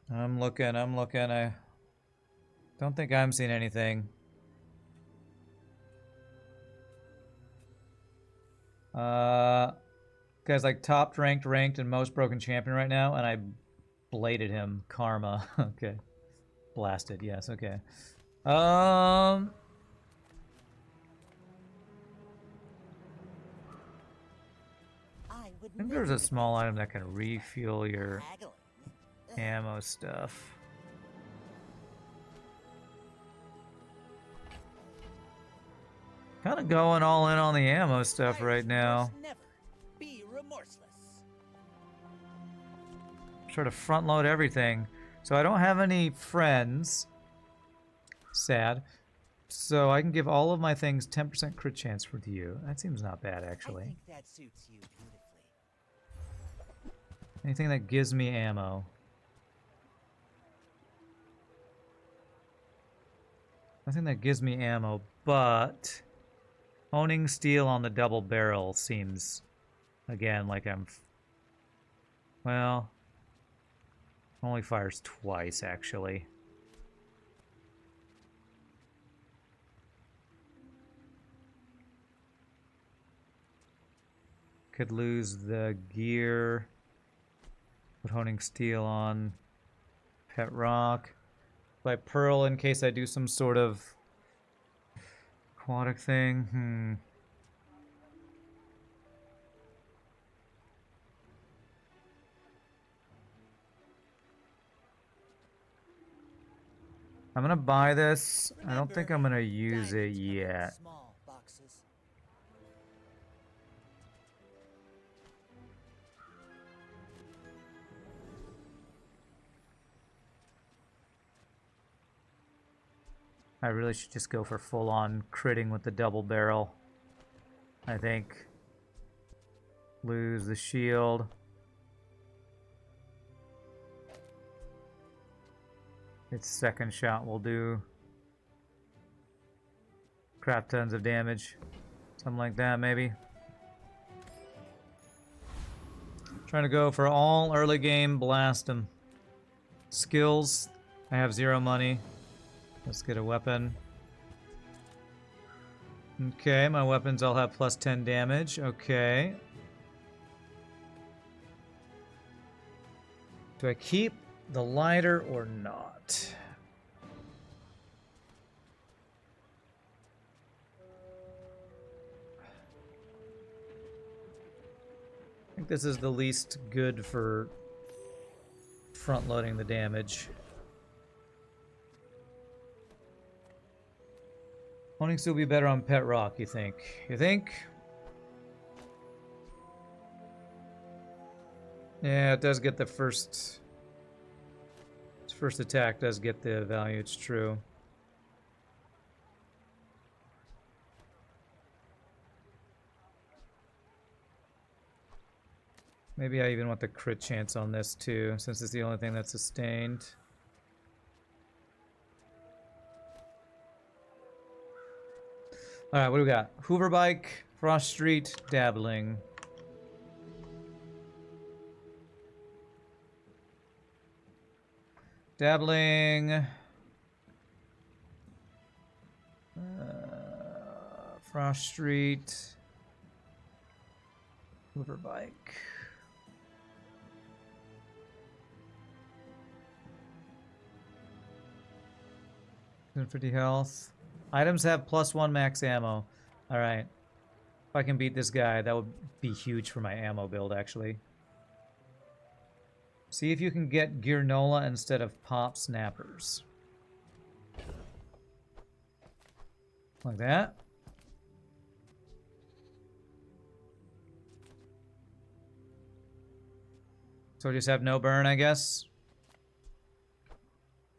I'm looking. I don't think I'm seeing anything. Guy's like top ranked, and most broken champion right now, and I bladed him. Karma. Okay. Blasted, yes, okay. I think there's a small item that can refuel your ammo stuff. Kind of going all in on the ammo stuff right now. Never be remorseless. Try to front load everything. So I don't have any friends. Sad. So I can give all of my things 10% crit chance with you. That seems not bad, actually. I think that suits you beautifully. Anything that gives me ammo. Nothing that gives me ammo, but honing steel on the double barrel seems, again, like I'm... Well... Only fires twice, actually. Could lose the gear. Put honing steel on. Pet rock. By pearl in case I do some sort of aquatic thing. I'm gonna buy this. I don't think I'm gonna use it yet. Small boxes. I really should just go for full-on critting with the double barrel. I think. Lose the shield. Its second shot will do. Crap tons of damage. Something like that, maybe. Trying to go for all early game, blast them. Skills, I have 0 money. Let's get a weapon. Okay, my weapons all have plus 10 damage. Okay. Do I keep the lighter or not? I think this is the least good for front loading the damage. Honing still be better on Pet Rock, you think? You think? Yeah, it does get the first... Its first attack does get the value, it's true. Maybe I even want the crit chance on this too, since it's the only thing that's sustained. Alright, what do we got? Hoover Bike, Frost Street, Dabbling. Dabbling. Frost Street. Hoover Bike. 50 health. Items have +1 max ammo. Alright. If I can beat this guy, that would be huge for my ammo build, actually. See if you can get Gearnola instead of Pop Snappers. Like that. So I just have no burn, I guess.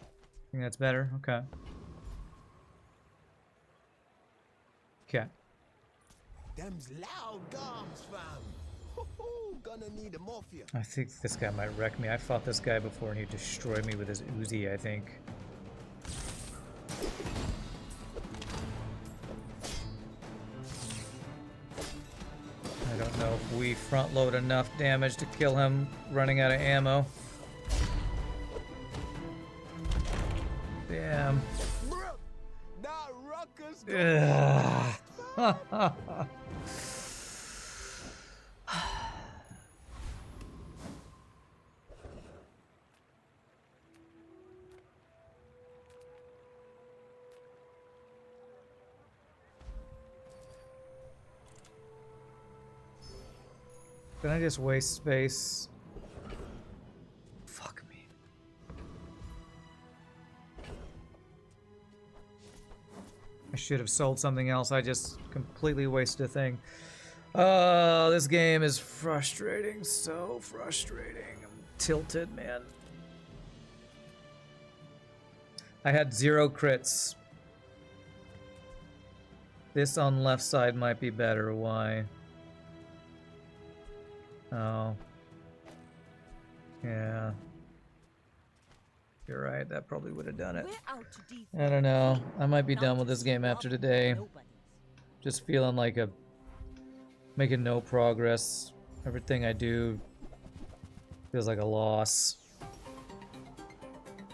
I think that's better. Okay. Okay. Them's loud gums, fam. Hoo-hoo, gonna need a morphia. I think this guy might wreck me. I fought this guy before and he destroyed me with his Uzi, I think. I don't know if we front load enough damage to kill him running out of ammo. Damn. Bruh, that ruckus. Ugh. Can I just waste space? Fuck me. I should have sold something else. I just completely wasted a thing. Oh, this game is frustrating. So frustrating. I'm tilted, man. I had 0 crits. This on left side might be better. Why? Oh. Yeah. You're right, that probably would have done it. We're out to defend. I don't know. I might be done with this game after today. Just feeling like making no progress. Everything I do feels like a loss.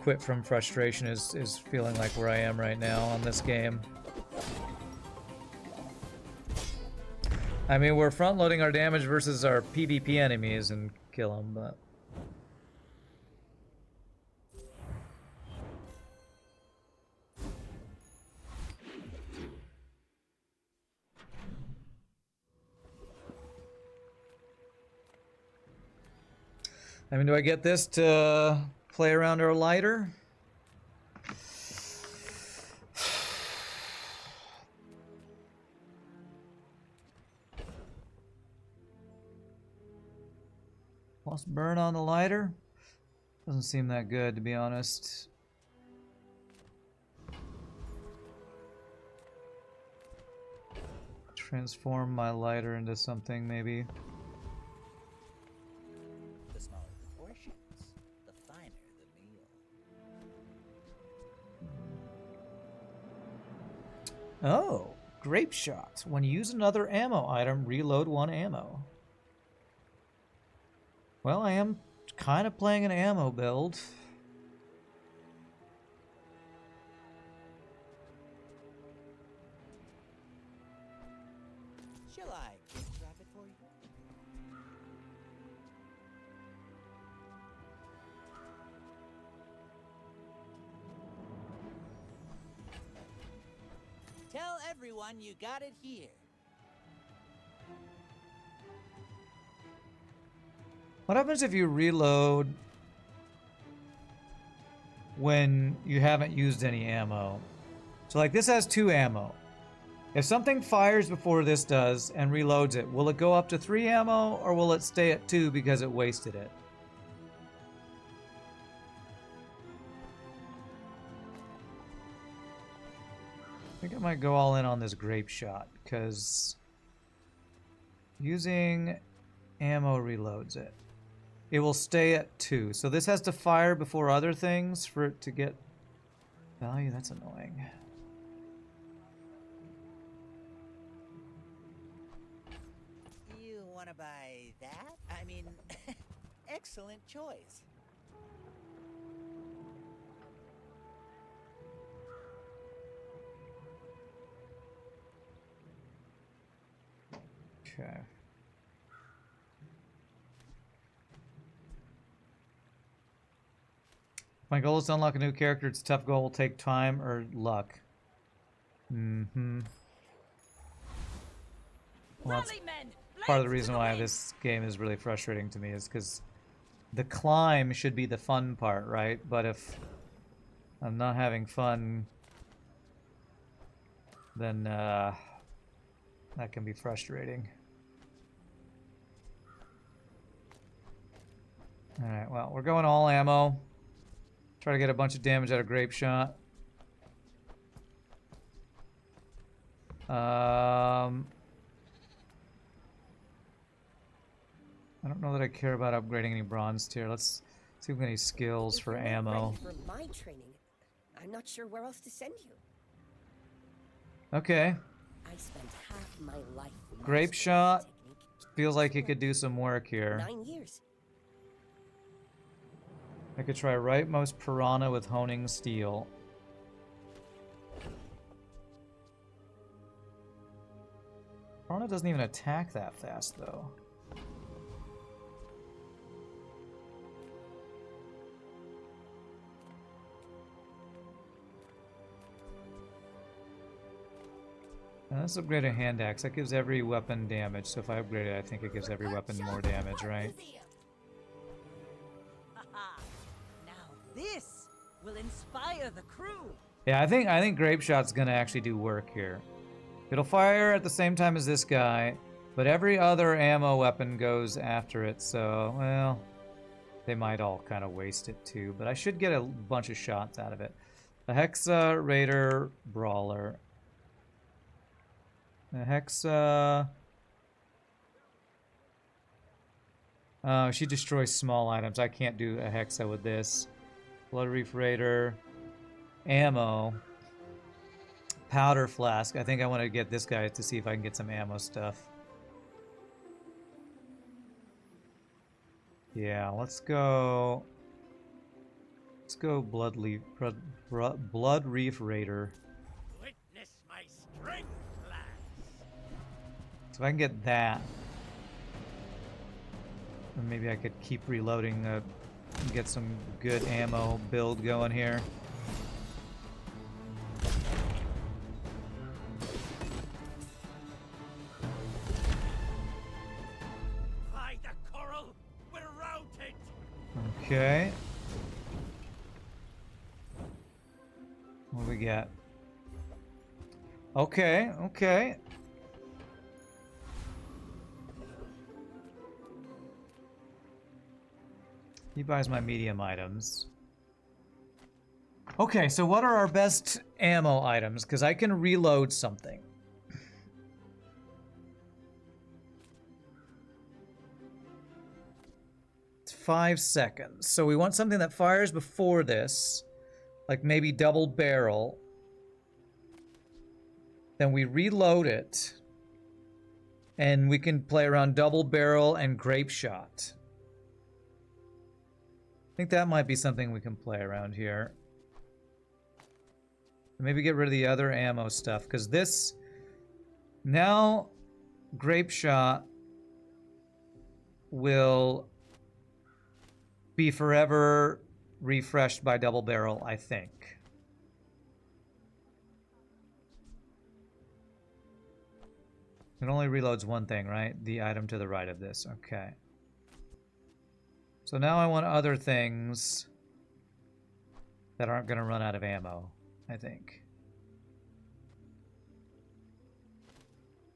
Quit from frustration is feeling like where I am right now on this game. I mean, we're front-loading our damage versus our PvP enemies and kill them, but... I mean, do I get this to play around our lighter? Plus burn on the lighter? Doesn't seem that good, to be honest. Transform my lighter into something, maybe. The smaller the portions, the finer the meal. Oh. Grape shot. When you use another ammo item, reload 1 ammo. Well, I am kind of playing an ammo build. Shall I drop it for you? Tell everyone you got it here. What happens if you reload when you haven't used any ammo? So like this has 2 ammo. If something fires before this does and reloads it, will it go up to 3 ammo or will it stay at 2 because it wasted it? I think I might go all in on this grape shot because using ammo reloads it. It will stay at 2. So this has to fire before other things for it to get value. That's annoying. You want to buy that? I mean, excellent choice. Okay. My goal is to unlock a new character. It's a tough goal. Will take time or luck. Mm-hmm. Well, that's Rally, men! part of the Blades to reason why wind! this game is really frustrating to me is because the climb should be the fun part, right? But if I'm not having fun, then that can be frustrating. Alright, well, we're going all ammo. Try to get a bunch of damage out of grape shot. I don't know that I care about upgrading any bronze tier. Let's see if we have any skills If for you're not ammo. ready for my training, I'm not sure where else to send you. Okay. I spent half my life Grape mastering shot. this technique. Feels like he could do some work here. 9 years. I could try rightmost piranha with honing steel. Piranha doesn't even attack that fast, though. Now let's upgrade a hand axe. That gives every weapon damage. So if I upgrade it, I think it gives every weapon more damage, right? Haha. Now this will inspire the crew. Yeah, I think grape shot's gonna actually do work here. It'll fire at the same time as this guy, but every other ammo weapon goes after it. So, well, they might all kind of waste it too. But I should get a bunch of shots out of it. A Hexa Raider Brawler. A Hexa. She destroys small items. I can't do a Hexa with this. Blood Reef Raider. Ammo. Powder Flask. I think I want to get this guy to see if I can get some ammo stuff. Yeah, let's go. Let's go Blood Reef Raider. Witness my strength, lads. So if I can get that, then maybe I could keep reloading and get some good ammo build going here. By the coral, we're routed. Okay. What do we got? Okay, okay. He buys my medium items. Okay, so what are our best ammo items? Because I can reload something. It's 5 seconds. So we want something that fires before this. Like maybe double barrel. then we reload it, and we can play around double barrel and grape shot. I think that might be something we can play around here. Maybe get rid of the other ammo stuff, because this now grape shot will be forever refreshed by double barrel, I think. It only reloads one thing, right? The item to the right of this. Okay. So now I want other things that aren't going to run out of ammo, I think.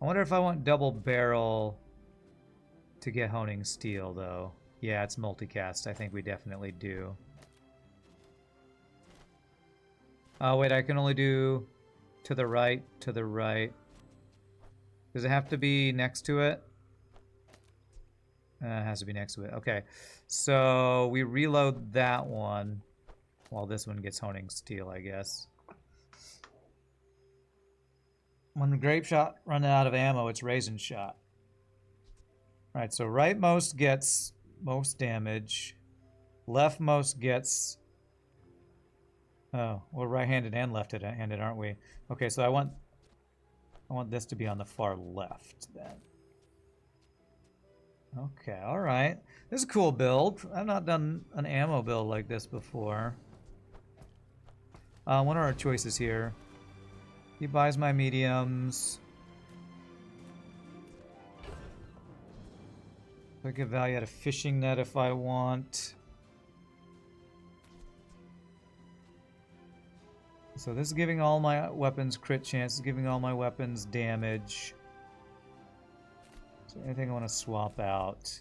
I wonder if I want double barrel to get honing steel, though. Yeah, it's multicast. I think we definitely do. Oh, wait, I can only do to the right, to the right. Does it have to be next to it? It has to be next to it. Okay, so we reload that one while this one gets honing steel, I guess. When the grape shot runs out of ammo, it's raisin shot. Right, so rightmost gets most damage. Leftmost gets... Oh, we're right-handed and left-handed, aren't we? Okay, so I want this to be on the far left, then. Okay, alright. This is a cool build. I've not done an ammo build like this before. What are our choices here? He buys my mediums. I get value out of fishing net if I want. So this is giving all my weapons crit chance, giving all my weapons damage. Is there anything I want to swap out?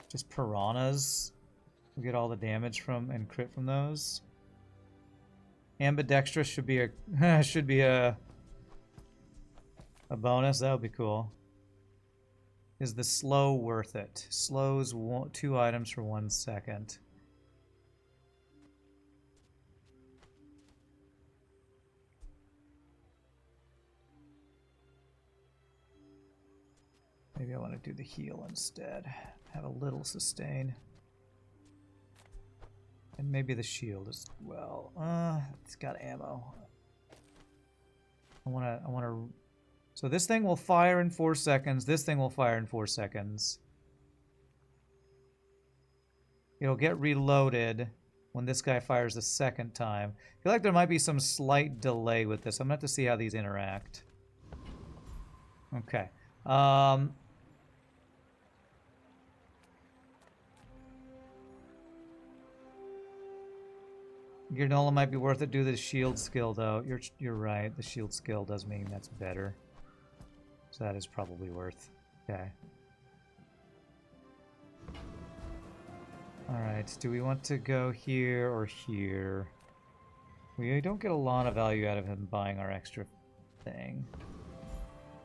Just piranhas. We get all the damage from and crit from those. Ambidextrous should be a should be a bonus. That would be cool. Is the slow worth it? Slows 2 items for 1 second. Maybe I want to do the heal instead. Have a little sustain. And maybe the shield as well. It's got ammo. I wanna So this thing will fire in 4 seconds. This thing will fire in 4 seconds. It'll get reloaded when this guy fires the second time. I feel like there might be some slight delay with this. I'm going to have to see how these interact. Okay. Granola might be worth it. Do the shield skill, though. You're right. The shield skill does mean that's better. So that is probably worth. Okay. Alright, do we want to go here or here? We don't get a lot of value out of him buying our extra thing.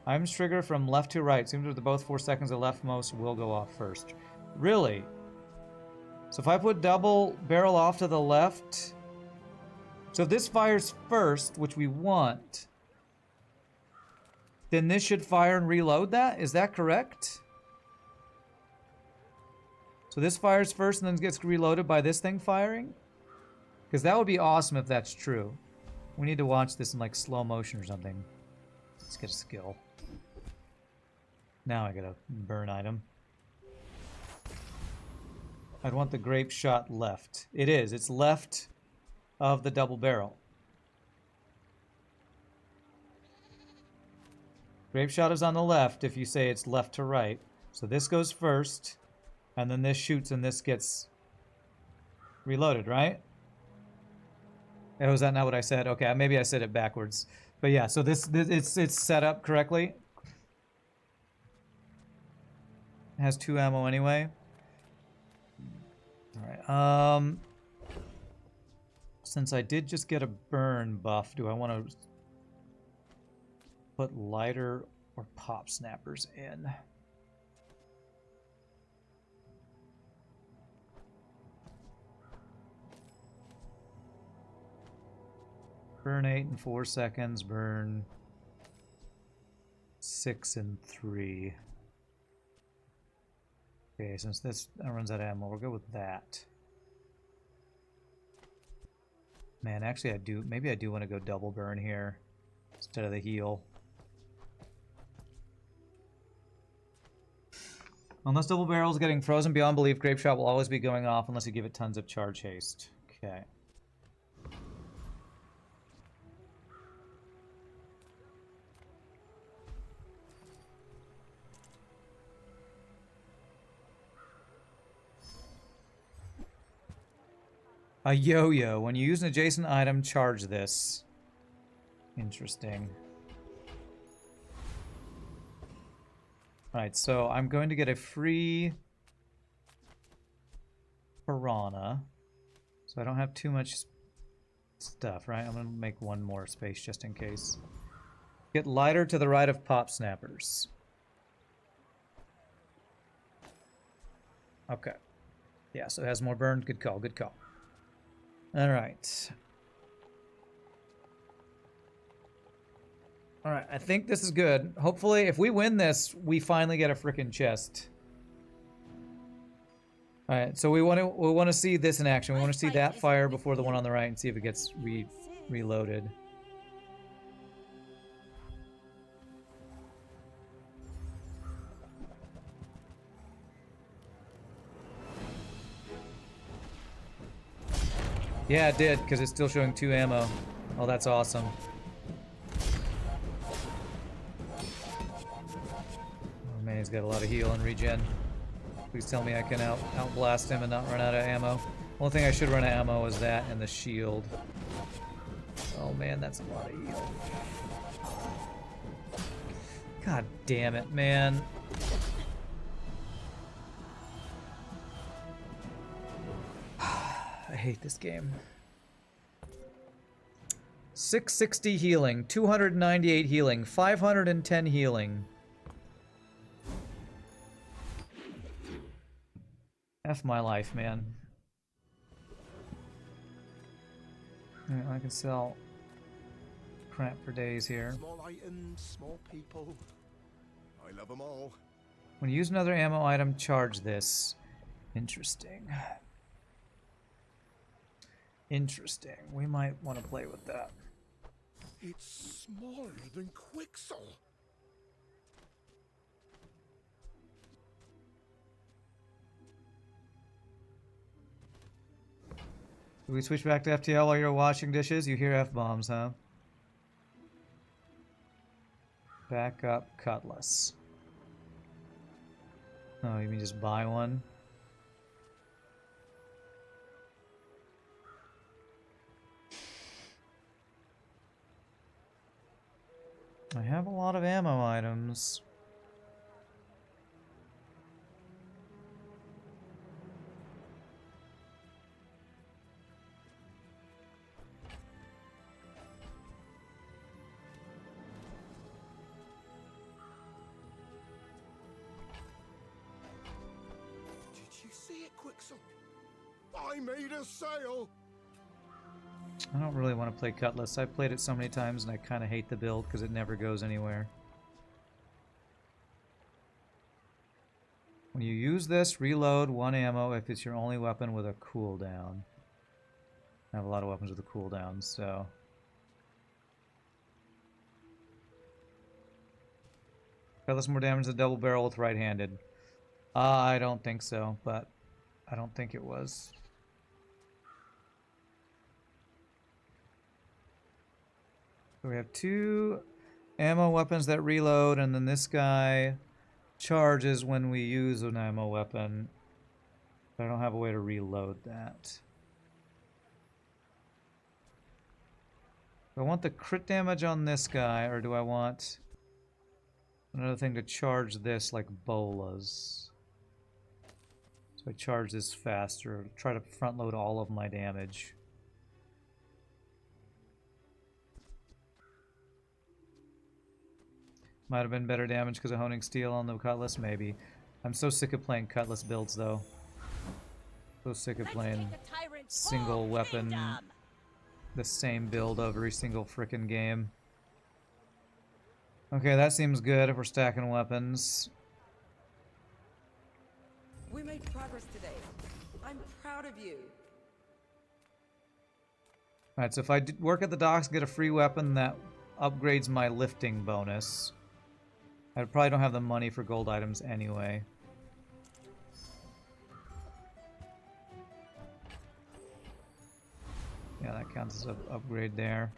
Items trigger from left to right. Seems with both 4 seconds, the leftmost will go off first. Really? So if I put double barrel off to the left... So if this fires first, which we want... Then this should fire and reload that? Is that correct? So this fires first and then gets reloaded by this thing firing? Because that would be awesome if that's true. We need to watch this in like slow motion or something. Let's get a skill. Now I got a burn item. I'd want the grape shot left. It is. It's left of the double barrel. Grape shot is on the left if you say it's left to right. So this goes first, and then this shoots and this gets reloaded, right? Oh, is that not what I said? Okay, maybe I said it backwards. But yeah, so this it's set up correctly. It has 2 ammo anyway. All right. Since I did just get a burn buff, do I want to put lighter or pop snappers in? Burn 8 in 4 seconds. Burn 6 in 3. Okay, since this runs out of ammo, we'll go with that. Man, actually maybe I do want to go double burn here instead of the heal. Unless double barrel's getting frozen beyond belief, grape shot will always be going off unless you give it tons of charge haste. Okay. A yo-yo. When you use an adjacent item, charge this. Interesting. Alright, so I'm going to get a free piranha. So I don't have too much stuff, right? I'm going to make one more space just in case. Get lighter to the right of pop snappers. Okay. Yeah, so it has more burn. Good call, good call. Alright. Alright, I think this is good. Hopefully, if we win this, we finally get a frickin' chest. Alright, so we want to see this in action. We want to see that fire before the one on the right and see if it gets reloaded. Yeah, it did, because it's still showing 2 ammo. Oh, that's awesome. Oh man, he's got a lot of heal and regen. Please tell me I can outblast him and not run out of ammo. Only thing I should run out of ammo is that and the shield. Oh man, that's a lot of heal. God damn it, man. I hate this game. 660 healing, 298 healing, 510 healing. F my life, man. I can sell crap for days here. Small items, small people. I love them all. When you use another ammo item, charge this. Interesting. Interesting. We might want to play with that. It's smaller than Quixel. Do we switch back to FTL while you're washing dishes? You hear F-bombs, huh? Back up cutlass. Oh, you mean just buy one? I have a lot of ammo items. Did you see it, Quixel? I made a sale. I don't really want to play Cutlass. I've played it so many times and I kind of hate the build because it never goes anywhere. When you use this, reload 1 ammo if it's your only weapon with a cooldown. I have a lot of weapons with a cooldown, so... Cutlass more damage than double barrel with right-handed. I don't think so, but I don't think it was. So we have 2 ammo weapons that reload, and then this guy charges when we use an ammo weapon. But I don't have a way to reload that. Do I want the crit damage on this guy, or do I want another thing to charge this like bolas? So I charge this faster, try to front load all of my damage. Might have been better damage because of honing steel on the Cutlass, maybe. I'm so sick of playing Cutlass builds, though. So sick of playing single weapon the same build every single frickin' game. Okay, that seems good if we're stacking weapons. We made progress today. I'm proud of you. Alright, so if I work at the docks and get a free weapon, that upgrades my lifting bonus. I probably don't have the money for gold items anyway. Yeah, that counts as an upgrade there.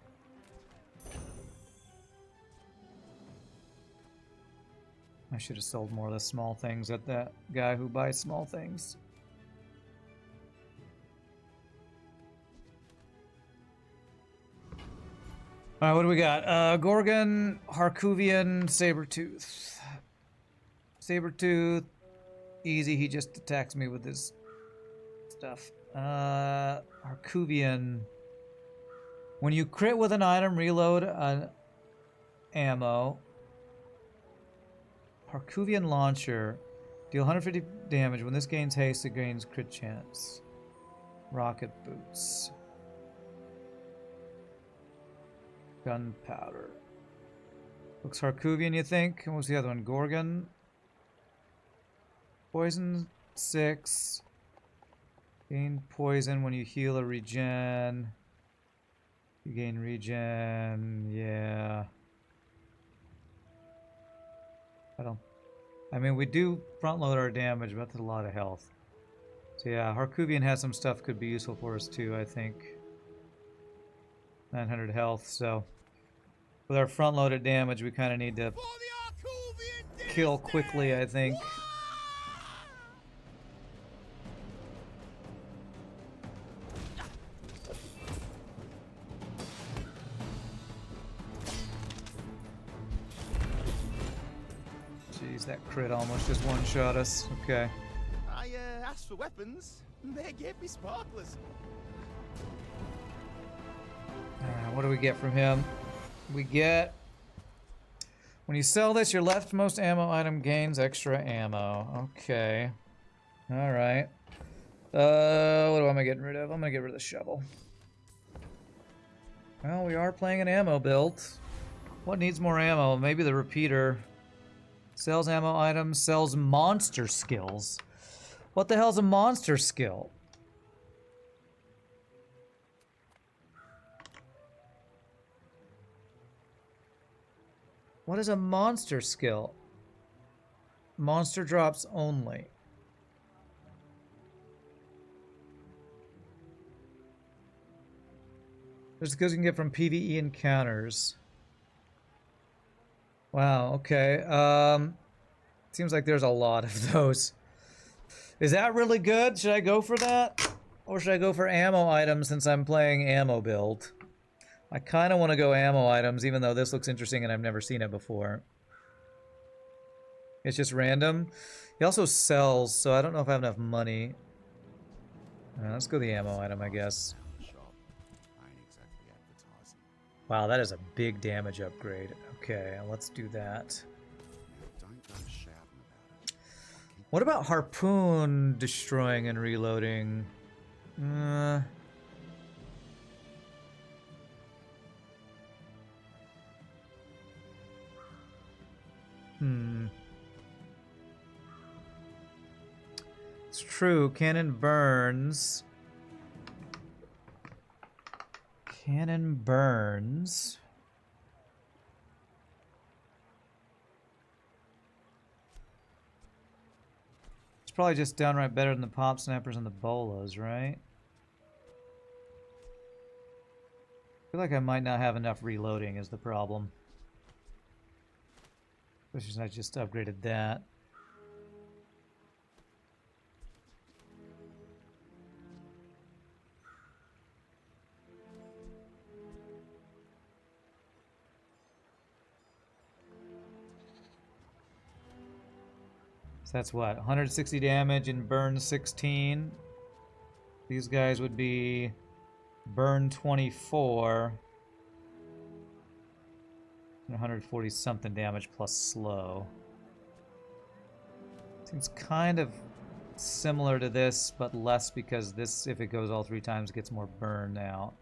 I should have sold more of the small things at that guy who buys small things. Alright, what do we got? Gorgon, Harkuvian, Sabretooth. Sabretooth, easy, he just attacks me with his stuff. Harkuvian. When you crit with an item, reload an ammo. Harkuvian Launcher. Deal 150 damage. When this gains haste, it gains crit chance. Rocket Boots. Gunpowder. Looks Harkuvian, you think? What was the other one? Gorgon? Poison 6. Gain poison when you heal or regen. You gain regen. Yeah. I mean, we do front load our damage, but that's a lot of health. So yeah, Harkuvian has some stuff could be useful for us too, I think. 900 health, so with our front loaded damage, we kind of need to kill quickly, I think. Jeez, that crit almost just one-shot us. Okay. I asked for weapons, and they gave me sparklers. What do we get from him? We get... When you sell this, your leftmost ammo item gains extra ammo. Okay. Alright. What am I getting rid of? I'm gonna get rid of the shovel. Well, we are playing an ammo build. What needs more ammo? Maybe the repeater. Sells ammo items, sells monster skills. What the hell's a monster skill? What is a monster skill? Monster drops only. There's skills you can get from PvE encounters. Wow, okay. Seems like there's a lot of those. Is that really good? Should I go for that? Or should I go for ammo items since I'm playing ammo build? I kind of want to go ammo items, even though this looks interesting and I've never seen it before. It's just random. He also sells, so I don't know if I have enough money. Let's go the ammo item, I guess. Wow, that is a big damage upgrade. Okay, let's do that. What about harpoon destroying and reloading? It's true, cannon burns. Cannon burns. It's probably just downright better than the pop snappers and the bolas, right? I feel like I might not have enough reloading is the problem. Which is I just upgraded that. So that's what? 160 damage and burn 16. These guys would be burn 24. 140 something damage plus slow. Seems kind of similar to this, but less because this, if it goes all 3 times, gets more burn out.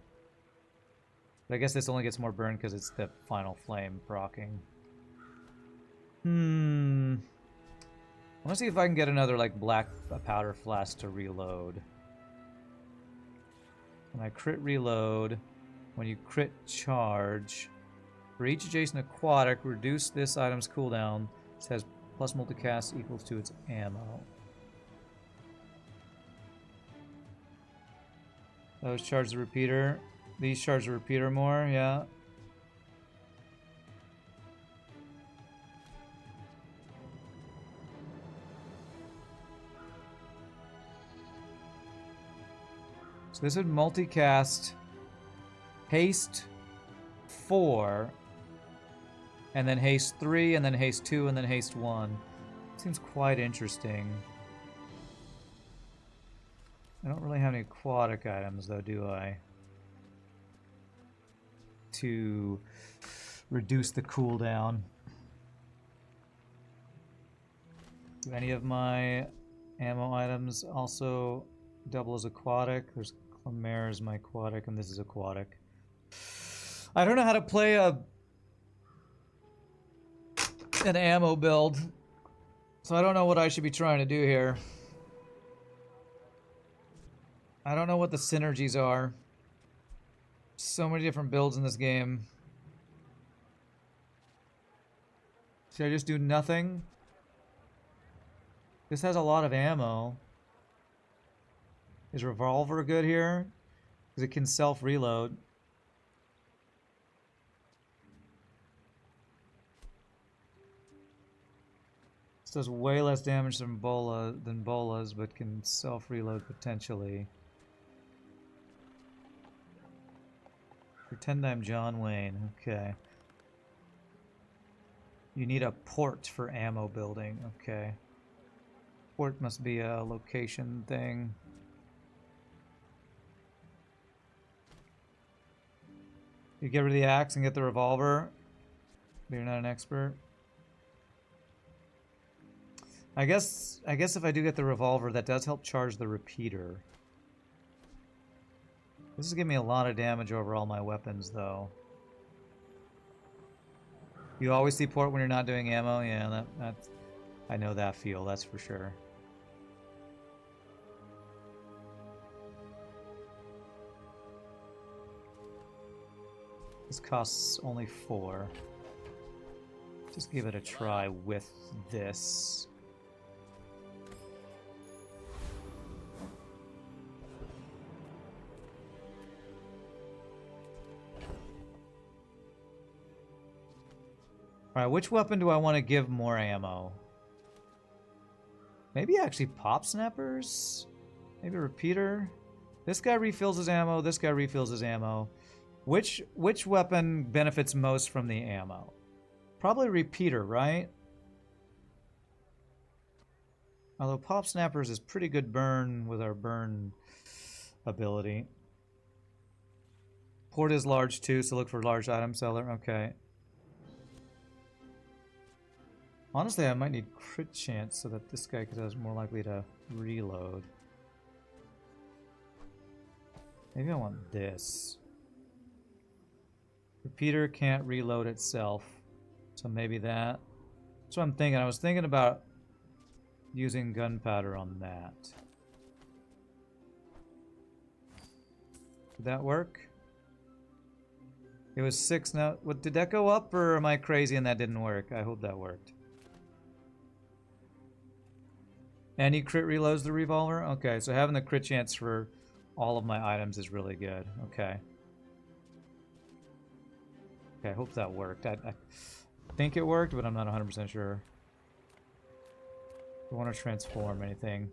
But I guess this only gets more burn because it's the final flame proccing. I want to see if I can get another like black powder flask to reload. When I crit reload, when you crit charge, for each adjacent aquatic, reduce this item's cooldown. This has plus multicast equals to its ammo. Those charge the repeater. These charge the repeater more, yeah. So this would multicast haste 4, and then haste 3, and then haste 2, and then haste 1. Seems quite interesting. I don't really have any aquatic items though, do I? To reduce the cooldown. Do any of my ammo items also double as aquatic? There's Clemare as my aquatic, and this is aquatic. I don't know how to play an ammo build, so I don't know what I should be trying to do here. I don't know what the synergies are. So many different builds in this game. Should I just do nothing? This has a lot of ammo. Is revolver good here? Because it can self-reload. This does way less damage than bolas, but can self-reload potentially. Pretend I'm John Wayne. Okay. You need a port for ammo building. Okay. Port must be a location thing. You get rid of the axe and get the revolver, but you're not an expert. I guess if I do get the revolver, that does help charge the repeater. This is giving me a lot of damage over all my weapons, though. You always see port when you're not doing ammo? Yeah, that's... I know that feel, that's for sure. This costs only 4. Just give it a try with this. Alright, which weapon do I want to give more ammo? Maybe actually pop snappers? Maybe repeater? This guy refills his ammo, this guy refills his ammo. Which weapon benefits most from the ammo? Probably repeater, right? Although pop snappers is pretty good burn with our burn ability. Port is large too, so look for large item seller. Okay. Honestly, I might need crit chance so that this guy is more likely to reload. Maybe I want this. Repeater can't reload itself, so maybe that. That's what I'm thinking. I was thinking about using gunpowder on that. Did that work? It was 6 now. What, did that go up, or am I crazy and that didn't work? I hope that worked. And he crit reloads the revolver? Okay, so having the crit chance for all of my items is really good. Okay. Okay, I hope that worked. I think it worked, but I'm not 100% sure. I don't want to transform anything.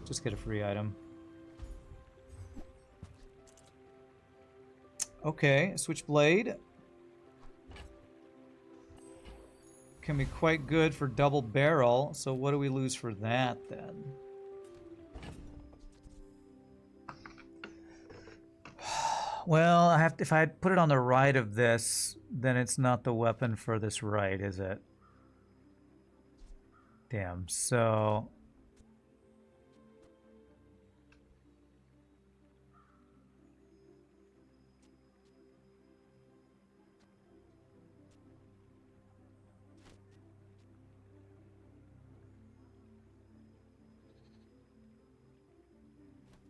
Just get a free item. Okay, switchblade. Can be quite good for double barrel, so what do we lose for that then? Well, I have to, if I put it on the right of this, then it's not the weapon for this right, is it? Damn, so...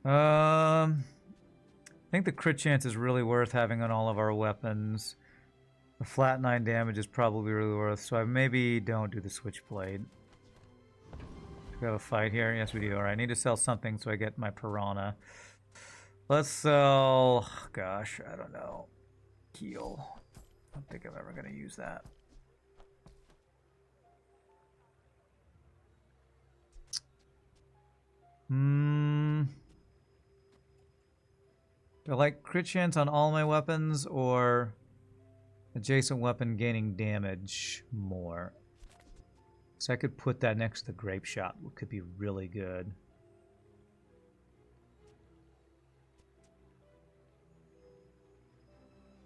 I think the crit chance is really worth having on all of our weapons. The flat 9 damage is probably really worth, so I maybe don't do the switchblade. Do we have a fight here? Yes, we do. Alright, I need to sell something so I get my piranha. Let's sell... Gosh, I don't know. Heal. I don't think I'm ever going to use that. Do I like crit chance on all my weapons or adjacent weapon gaining damage more? So I could put that next to the grape shot. It could be really good.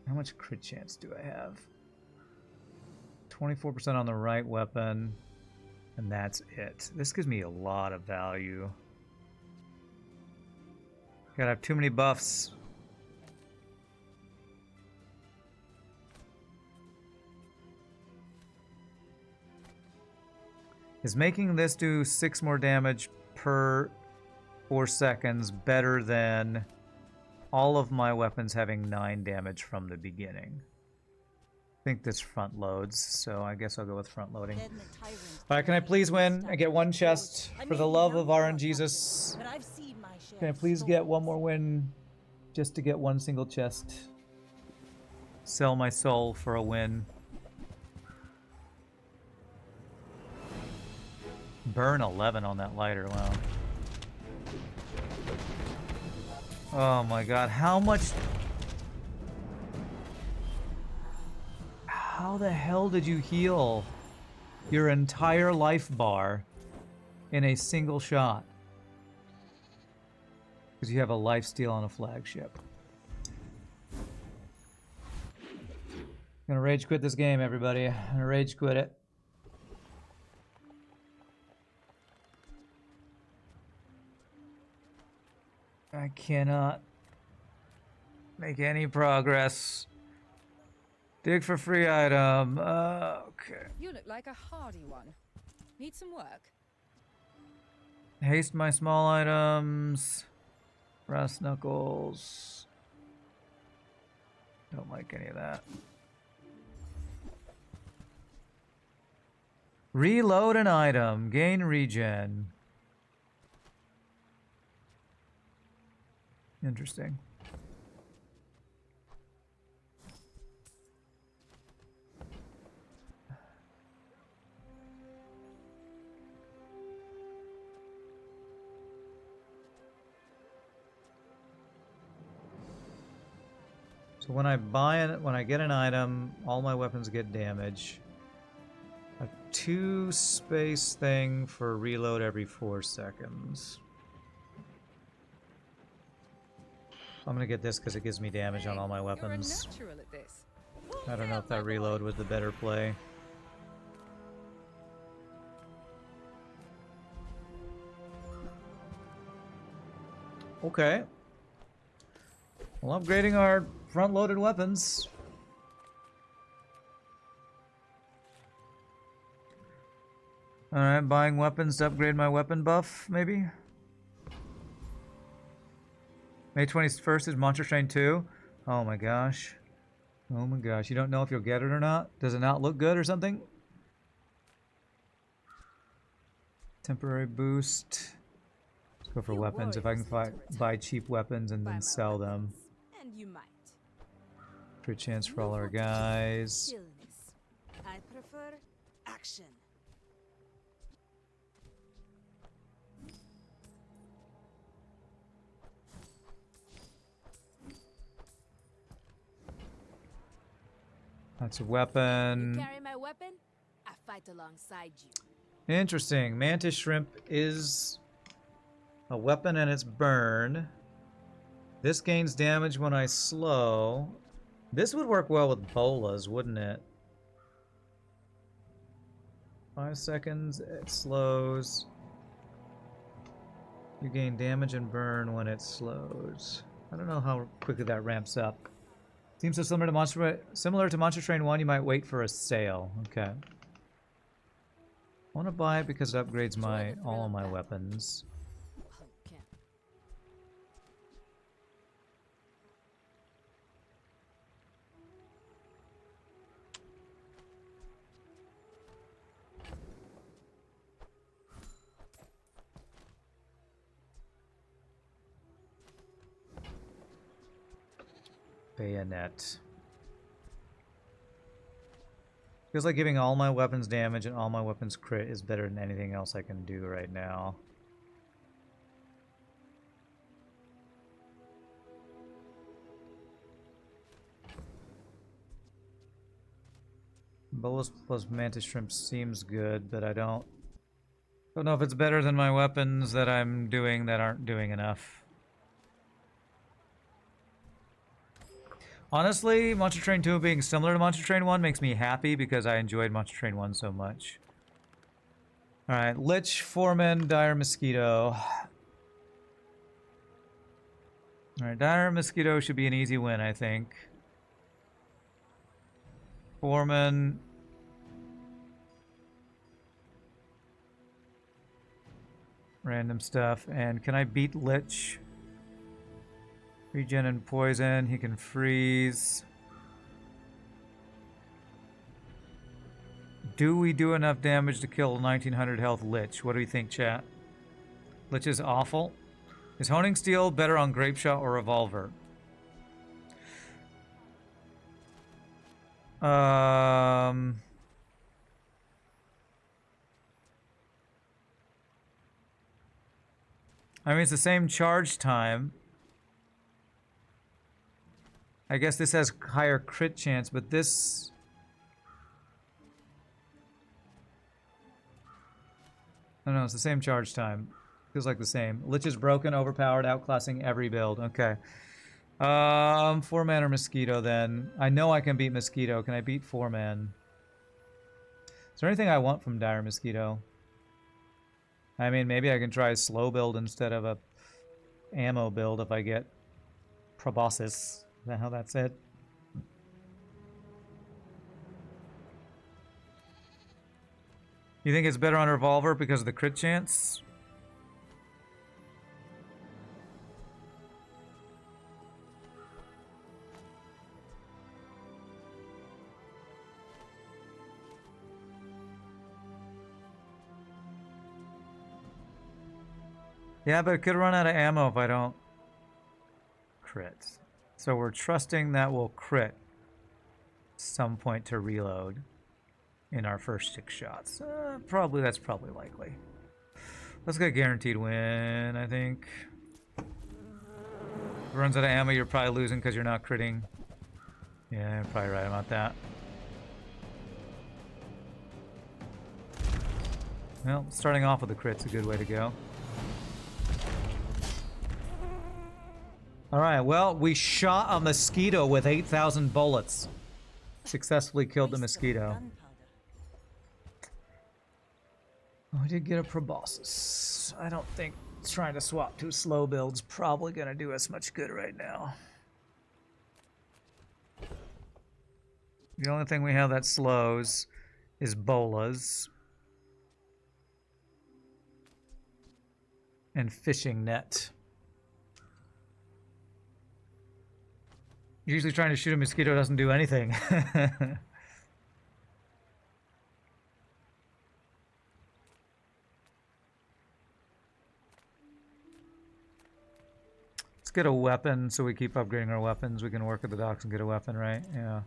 How much crit chance do I have? 24% on the right weapon, and that's it. This gives me a lot of value. Gotta have too many buffs. Is making this do 6 more damage per 4 seconds better than all of my weapons having 9 damage from the beginning? I think this front loads, so I guess I'll go with front loading. Alright, can I please win and get 1 chest for the love of RNGesus? Can I please get 1 more win just to get 1 single chest? Sell my soul for a win. Burn 11 on that lighter, wow. Oh my god, how much... How the hell did you heal your entire life bar in a single shot? Because you have a lifesteal on a flagship. I'm gonna rage quit this game, everybody. I'm gonna rage quit it. I cannot make any progress. Dig for free item. Okay. You look like a hardy one. Need some work? Haste my small items. Brass knuckles. Don't like any of that. Reload an item. Gain regen. Interesting. So when I when I get an item, all my weapons get damage. A 2 space thing for reload every 4 seconds. I'm gonna get this because it gives me damage on all my weapons. You're a natural at this. I don't know if that reload was the better play. Okay. Well, upgrading our front-loaded weapons. Alright, buying weapons to upgrade my weapon buff, maybe? May 21st is Monster Train 2. Oh my gosh. Oh my gosh. You don't know if you'll get it or not? Does it not look good or something? Temporary boost. Let's go for weapons. If I can buy cheap weapons and then sell them. And you might. Crit chance for all our guys. Stillness. I prefer action. That's a weapon. You carry my weapon, I fight alongside you. Interesting. Mantis Shrimp is a weapon and it's burn. This gains damage when I slow. This would work well with bolas, wouldn't it? 5 seconds, it slows. You gain damage and burn when it slows. I don't know how quickly that ramps up. Seems so similar to Monster Train 1, you might wait for a sale. Okay. I want to buy it because it upgrades all of my weapons. Bayonet. Feels like giving all my weapons damage and all my weapons crit is better than anything else I can do right now. Bolus plus Mantis Shrimp seems good, but I don't know if it's better than my weapons that I'm doing that aren't doing enough. Honestly, Monster Train 2 being similar to Monster Train 1 makes me happy because I enjoyed Monster Train 1 so much. Alright, Lich, Foreman, Dire Mosquito. Alright, Dire Mosquito should be an easy win, I think. Foreman. Random stuff. And can I beat Lich? Regen and poison. He can freeze. Do we do enough damage to kill 1900 health Lich? What do we think, chat? Lich is awful. Is Honing Steel better on Grape Shot or Revolver? I mean, it's the same charge time. I guess this has higher crit chance, but this... I don't know, it's the same charge time. Feels like the same. Lich is broken, overpowered, outclassing every build. Okay. 4-man or Mosquito then. I know I can beat Mosquito. Can I beat 4-man? Is there anything I want from Dire Mosquito? I mean, maybe I can try a slow build instead of a ammo build if I get Proboscis. Is that how that's it? You think it's better on Revolver because of the crit chance? Yeah, but it could run out of ammo if I don't crit. So we're trusting that we'll crit some point to reload in our first 6 shots. That's probably likely. Let's get a guaranteed win, I think. If it runs out of ammo, you're probably losing because you're not critting. Yeah, you're probably right about that. Well, starting off with a crit's a good way to go. Alright, well, we shot a mosquito with 8,000 bullets. Successfully killed the mosquito. Oh, we did get a Proboscis. I don't think trying to swap to a slow build's probably going to do us much good right now. The only thing we have that slows is bolas. And fishing net. Usually trying to shoot a mosquito doesn't do anything. Let's get a weapon so we keep upgrading our weapons. We can work at the docks and get a weapon, right? Yeah.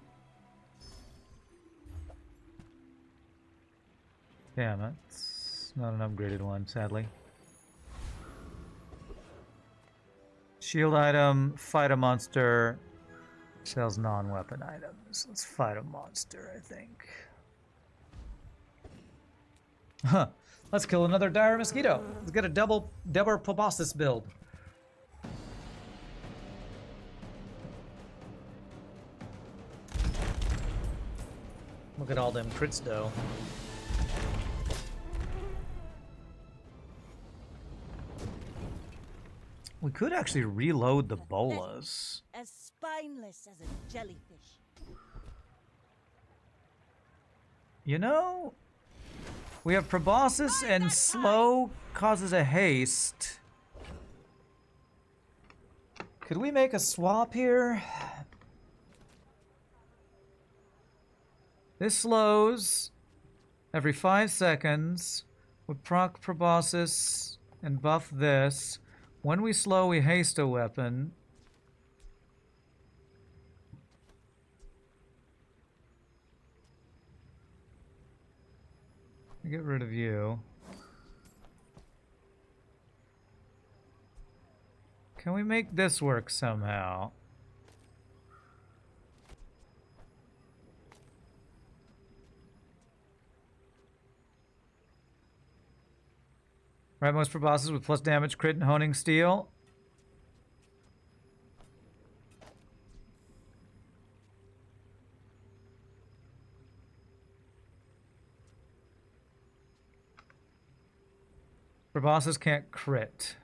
Damn, it's not an upgraded one, sadly. Shield item, fight a monster. Sells non-weapon items. Let's fight a monster, I think. Huh. Let's kill another dire mosquito. Let's get a double Proboscis build. Look at all them crits, though. We could actually reload the bolas. As spineless as a jellyfish. You know, we have Proboscis and slow causes a haste. Could we make a swap here? This slows every 5 seconds. Would proc Proboscis and buff this. When we slow, we haste a weapon. Get rid of you. Can we make this work somehow? Rightmost proboscis with plus damage, crit, and honing steel. Proboscis can't crit.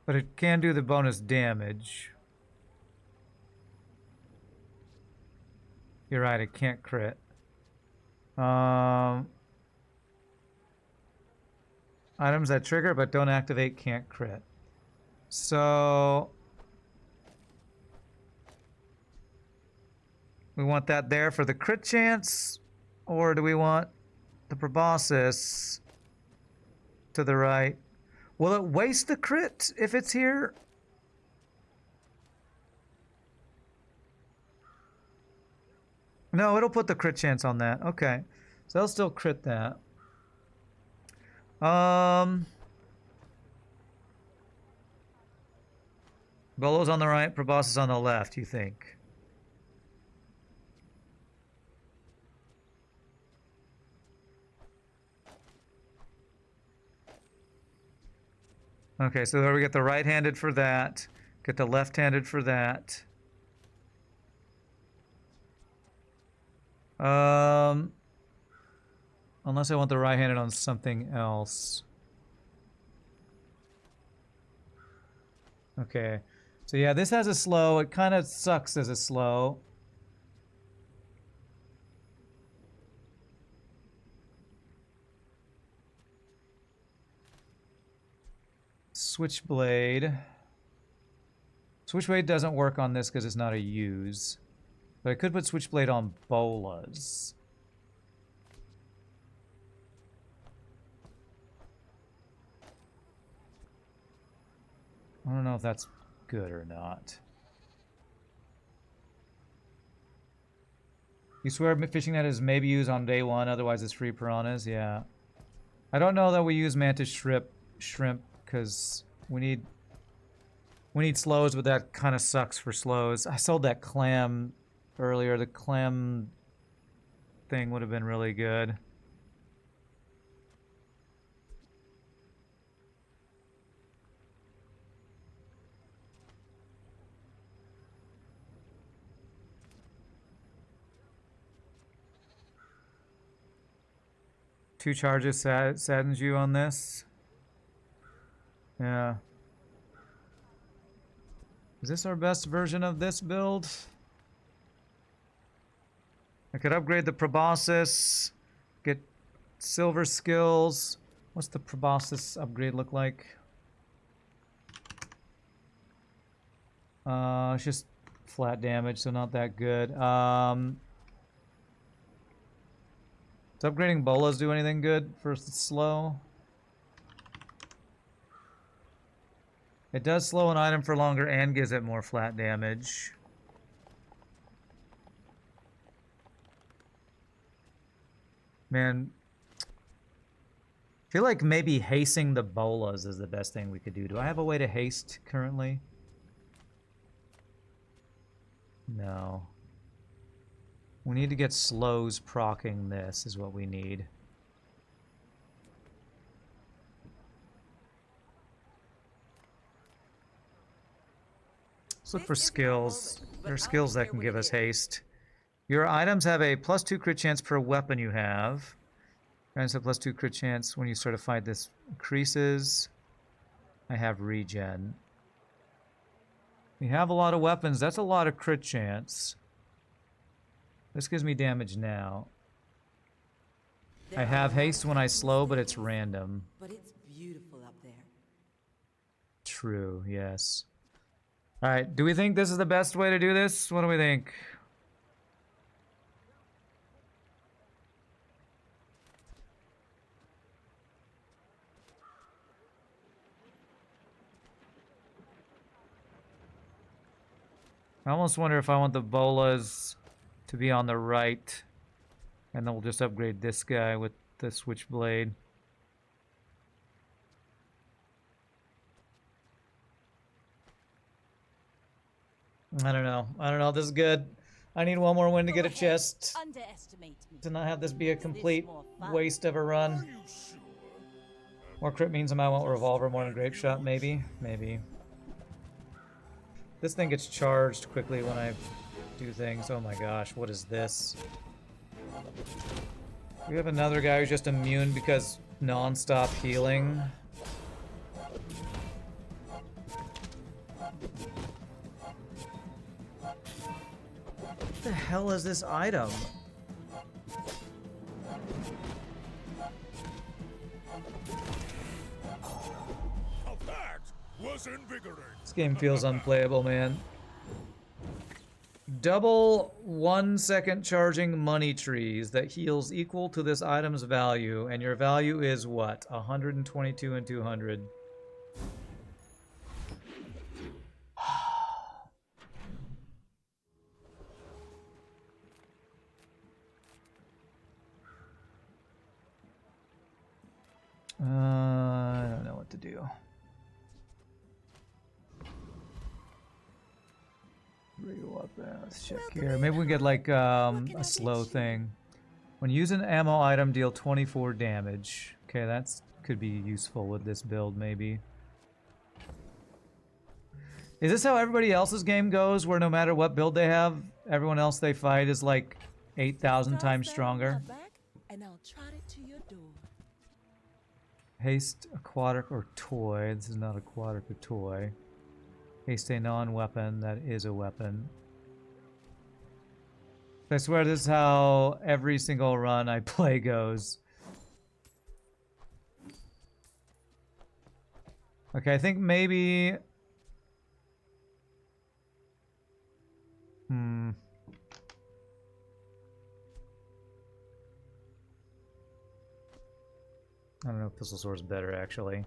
But it can do the bonus damage. You're right, it can't crit. Items that trigger but don't activate can't crit. So we want that there for the crit chance, or do we want the proboscis to the right? Will it waste the crit if it's here? No, it'll put the crit chance on that. Okay. So they'll still crit that. Bolo's on the right, proboscis on the left, you think? Okay, so there we get the right-handed for that. Get the left-handed for that. Unless I want the right-handed on something else. Okay. So yeah, this has a slow. It kind of sucks as a slow. Switchblade. Switchblade doesn't work on this because it's not a use. But I could put Switchblade on bolas. I don't know if that's good or not. You swear fishing net is maybe used on day one, otherwise it's free piranhas? Yeah. I don't know that we use mantis shrimp because we need slows, but that kind of sucks for slows. I sold that clam earlier. The clam thing would have been really good. Two charges saddens you on this. Yeah. Is this our best version of this build? I could upgrade the proboscis, get silver skills. What's the proboscis upgrade look like? It's just flat damage, so not that good. Does upgrading bolas do anything good for slow? It does slow an item for longer and gives it more flat damage. Man, I feel like maybe hasting the bolas is the best thing we could do. Do I have a way to haste currently? No. We need to get slows proccing this is what we need. Let's look for skills. There are skills that can give us haste. Your items have a +2 crit chance per weapon you have. Grants a +2 crit chance when you start a fight. This increases. I have regen. We have a lot of weapons. That's a lot of crit chance. This gives me damage now. I have haste when I slow, but it's random. But it's beautiful up there. True, yes. Alright, do we think this is the best way to do this? What do we think? I almost wonder if I want the bolas to be on the right. And then we'll just upgrade this guy with the switchblade. I don't know. I don't know. This is good. I need one more win to get a chest. Underestimate me. To not have this be a Is this complete more fun? waste of a run. More crit means I might want revolver more than grape shot, maybe. Maybe. This thing gets charged quickly when I do things. Oh my gosh, what is this? We have another guy who's just immune because non-stop healing. What the hell is this item? This game feels unplayable, man. Double 1 second charging money trees that heals equal to this item's value, and your value is what? 122 and 200. I don't know what to do. Let's check here. Maybe we get like a slow thing. When using an ammo item, deal 24 damage. Okay, that's could be useful with this build, maybe. Is this how everybody else's game goes, where no matter what build they have, everyone else they fight is like 8,000 times stronger? And I'll trot it to your door. Haste, aquatic, or toy. This is not aquatic or toy. Haste a non-weapon. That is a weapon. I swear this is how every single run I play goes. Okay, I think maybe... I don't know if Pistol Sword's better, actually.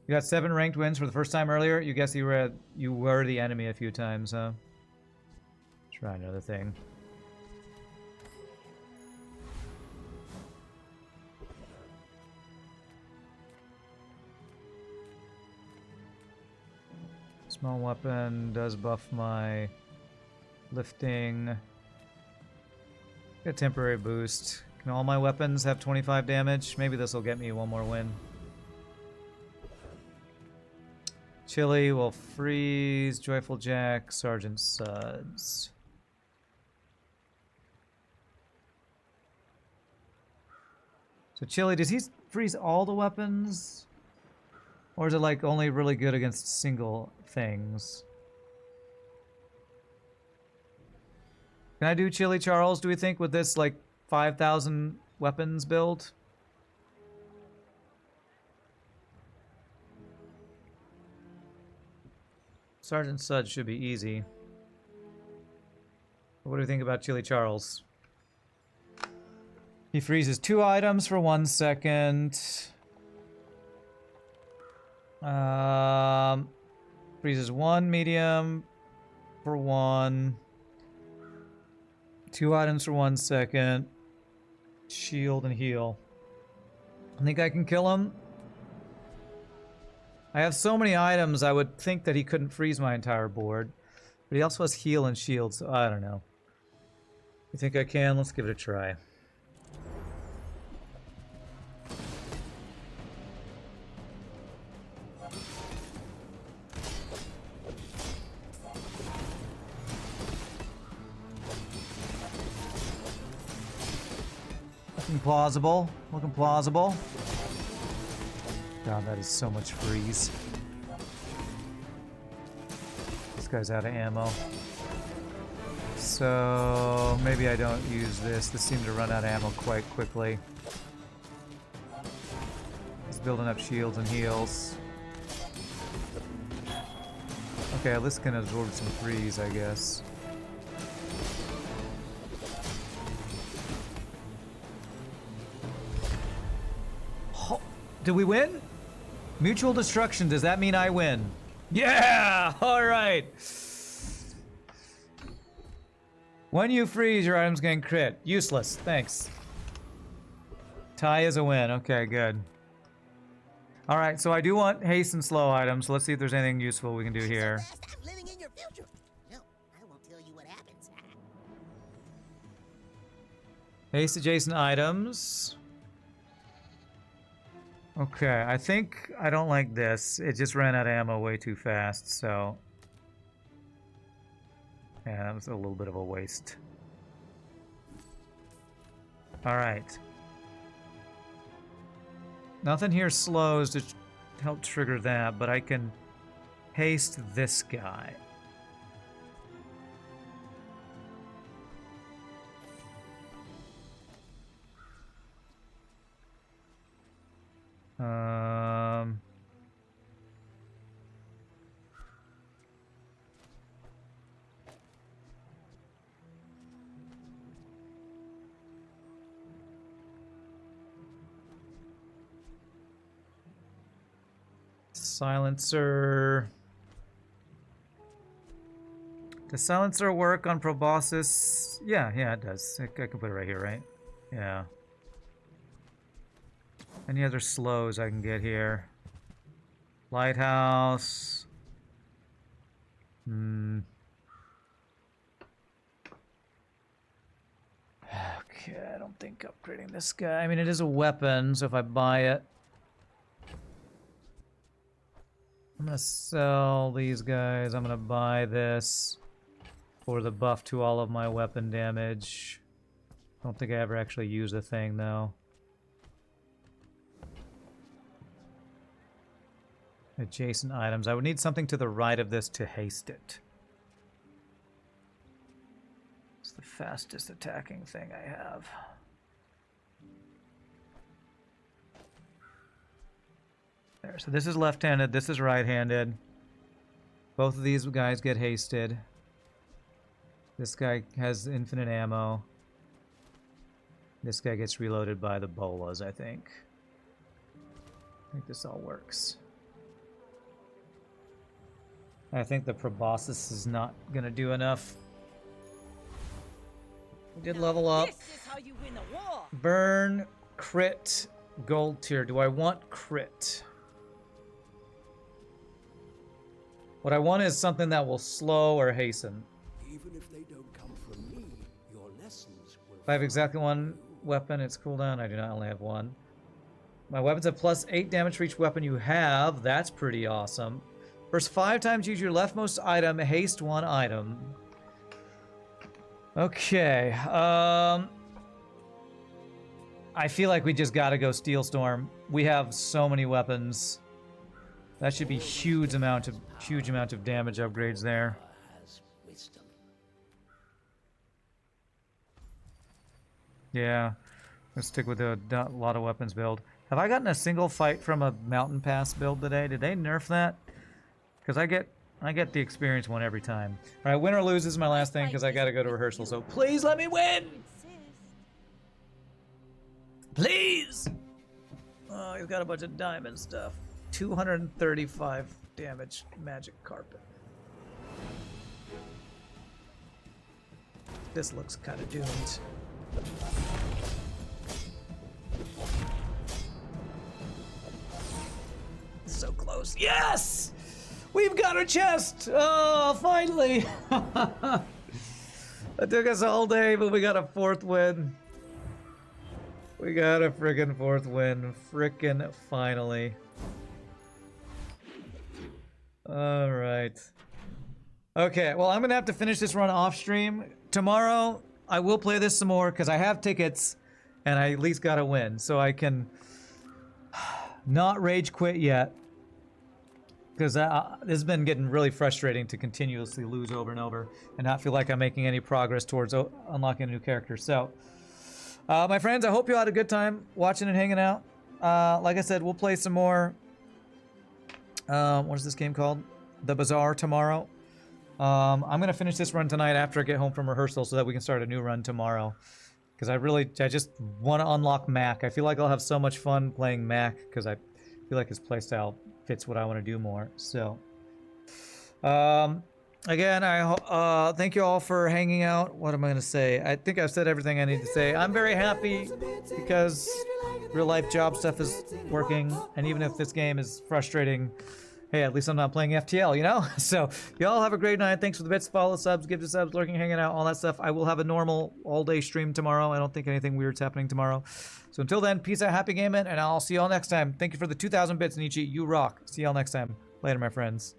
You got 7 ranked wins for the first time earlier. You guess you were the enemy a few times, huh? Try another thing. Small weapon does buff my lifting. Get a temporary boost. Can all my weapons have 25 damage? Maybe this will get me one more win. Chili will freeze. Joyful Jack. Sergeant Suds. So Chili, does he freeze all the weapons? Or is it like only really good against single things? Can I do Chili Charles, do we think, with this like 5,000 weapons build? Sergeant Suds should be easy. What do we think about Chili Charles? He freezes 2 items for 1 second. Freezes 1 medium for 1. 2 items for 1 second. Shield and heal. I think I can kill him. I have so many items, I would think that he couldn't freeze my entire board. But he also has heal and shield, so I don't know. You think I can? Let's give it a try. Looking plausible. Looking plausible. God, that is so much freeze. This guy's out of ammo. So maybe I don't use this. This seemed to run out of ammo quite quickly. He's building up shields and heals. Okay, this can absorb some freeze, I guess. Did we win? Mutual destruction, does that mean I win? Yeah! Alright! When you freeze, your items gain crit. Useless. Thanks. Tie is a win. Okay, good. All right, so I do want haste and slow items. So let's see if there's anything useful we can do here. So fast, I'm living in your future. No, I won't tell you what happens. Haste adjacent items. Okay, I think I don't like this. It just ran out of ammo way too fast, so... yeah, that was a little bit of a waste. Alright. Nothing here slows to help trigger that, but I can haste this guy. Silencer. Does silencer work on Proboscis? Yeah, it does. I can put it right here, right? Yeah. Any other slows I can get here? Lighthouse. Okay, I don't think upgrading this guy. I mean, it is a weapon, so if I buy it, I'm gonna sell these guys. I'm gonna buy this for the buff to all of my weapon damage. Don't think I ever actually use the thing though. Adjacent items. I would need something to the right of this to haste it. It's the fastest attacking thing I have. There, so this is left-handed, this is right-handed. Both of these guys get hasted. This guy has infinite ammo. This guy gets reloaded by the bolas, I think. I think this all works. I think the Proboscis is not gonna do enough. We did level up. This is how you win a war. Burn, crit, gold tier. Do I want crit? What I want is something that will slow or hasten. Even if they don't come from me, your lessons will. If I have exactly one weapon, it's cooldown. I do not only have one. My weapons have plus 8 damage for each weapon you have. That's pretty awesome. First 5 times use your leftmost item, haste one item. Okay. I feel like we just gotta go Steel Storm. We have so many weapons. That should be huge amount of damage upgrades there. Has wisdom. Yeah, let's stick with a lot of weapons build. Have I gotten a single fight from a mountain pass build today? Did they nerf that? Because I get the experience one every time. All right, win or lose is my last thing because I gotta go to rehearsal. So please let me win, please. Oh, he's got a bunch of diamond stuff. 235 damage magic carpet. This looks kind of doomed. So close. Yes! We've got a chest! Oh, finally! It took us all day, but we got a 4th win. We got a friggin' 4th win. Frickin' finally. Alright. Okay, well, I'm gonna have to finish this run off stream. Tomorrow, I will play this some more because I have tickets and I at least gotta win. So I can not rage quit yet. Because this has been getting really frustrating to continuously lose over and over and not feel like I'm making any progress towards unlocking a new character. So, my friends, I hope you all had a good time watching and hanging out. Like I said, we'll play some more. What is this game called? The Bazaar tomorrow. I'm going to finish this run tonight after I get home from rehearsal so that we can start a new run tomorrow. Because I just want to unlock Mac. I feel like I'll have so much fun playing Mac because I feel like his playstyle fits what I want to do more. So, Again, thank you all for hanging out. What am I gonna say? I think I've said everything I need to say. I'm very happy because real life job stuff is working, and even if this game is frustrating, hey, at least I'm not playing FTL, you know? So, y'all have a great night. Thanks for the bits, follow, subs, give to subs, lurking, hanging out, all that stuff. I will have a normal all-day stream tomorrow. I don't think anything weird's happening tomorrow. So until then, peace out, happy gaming, and I'll see y'all next time. Thank you for the 2,000 bits, Nietzsche. You rock. See y'all next time. Later, my friends.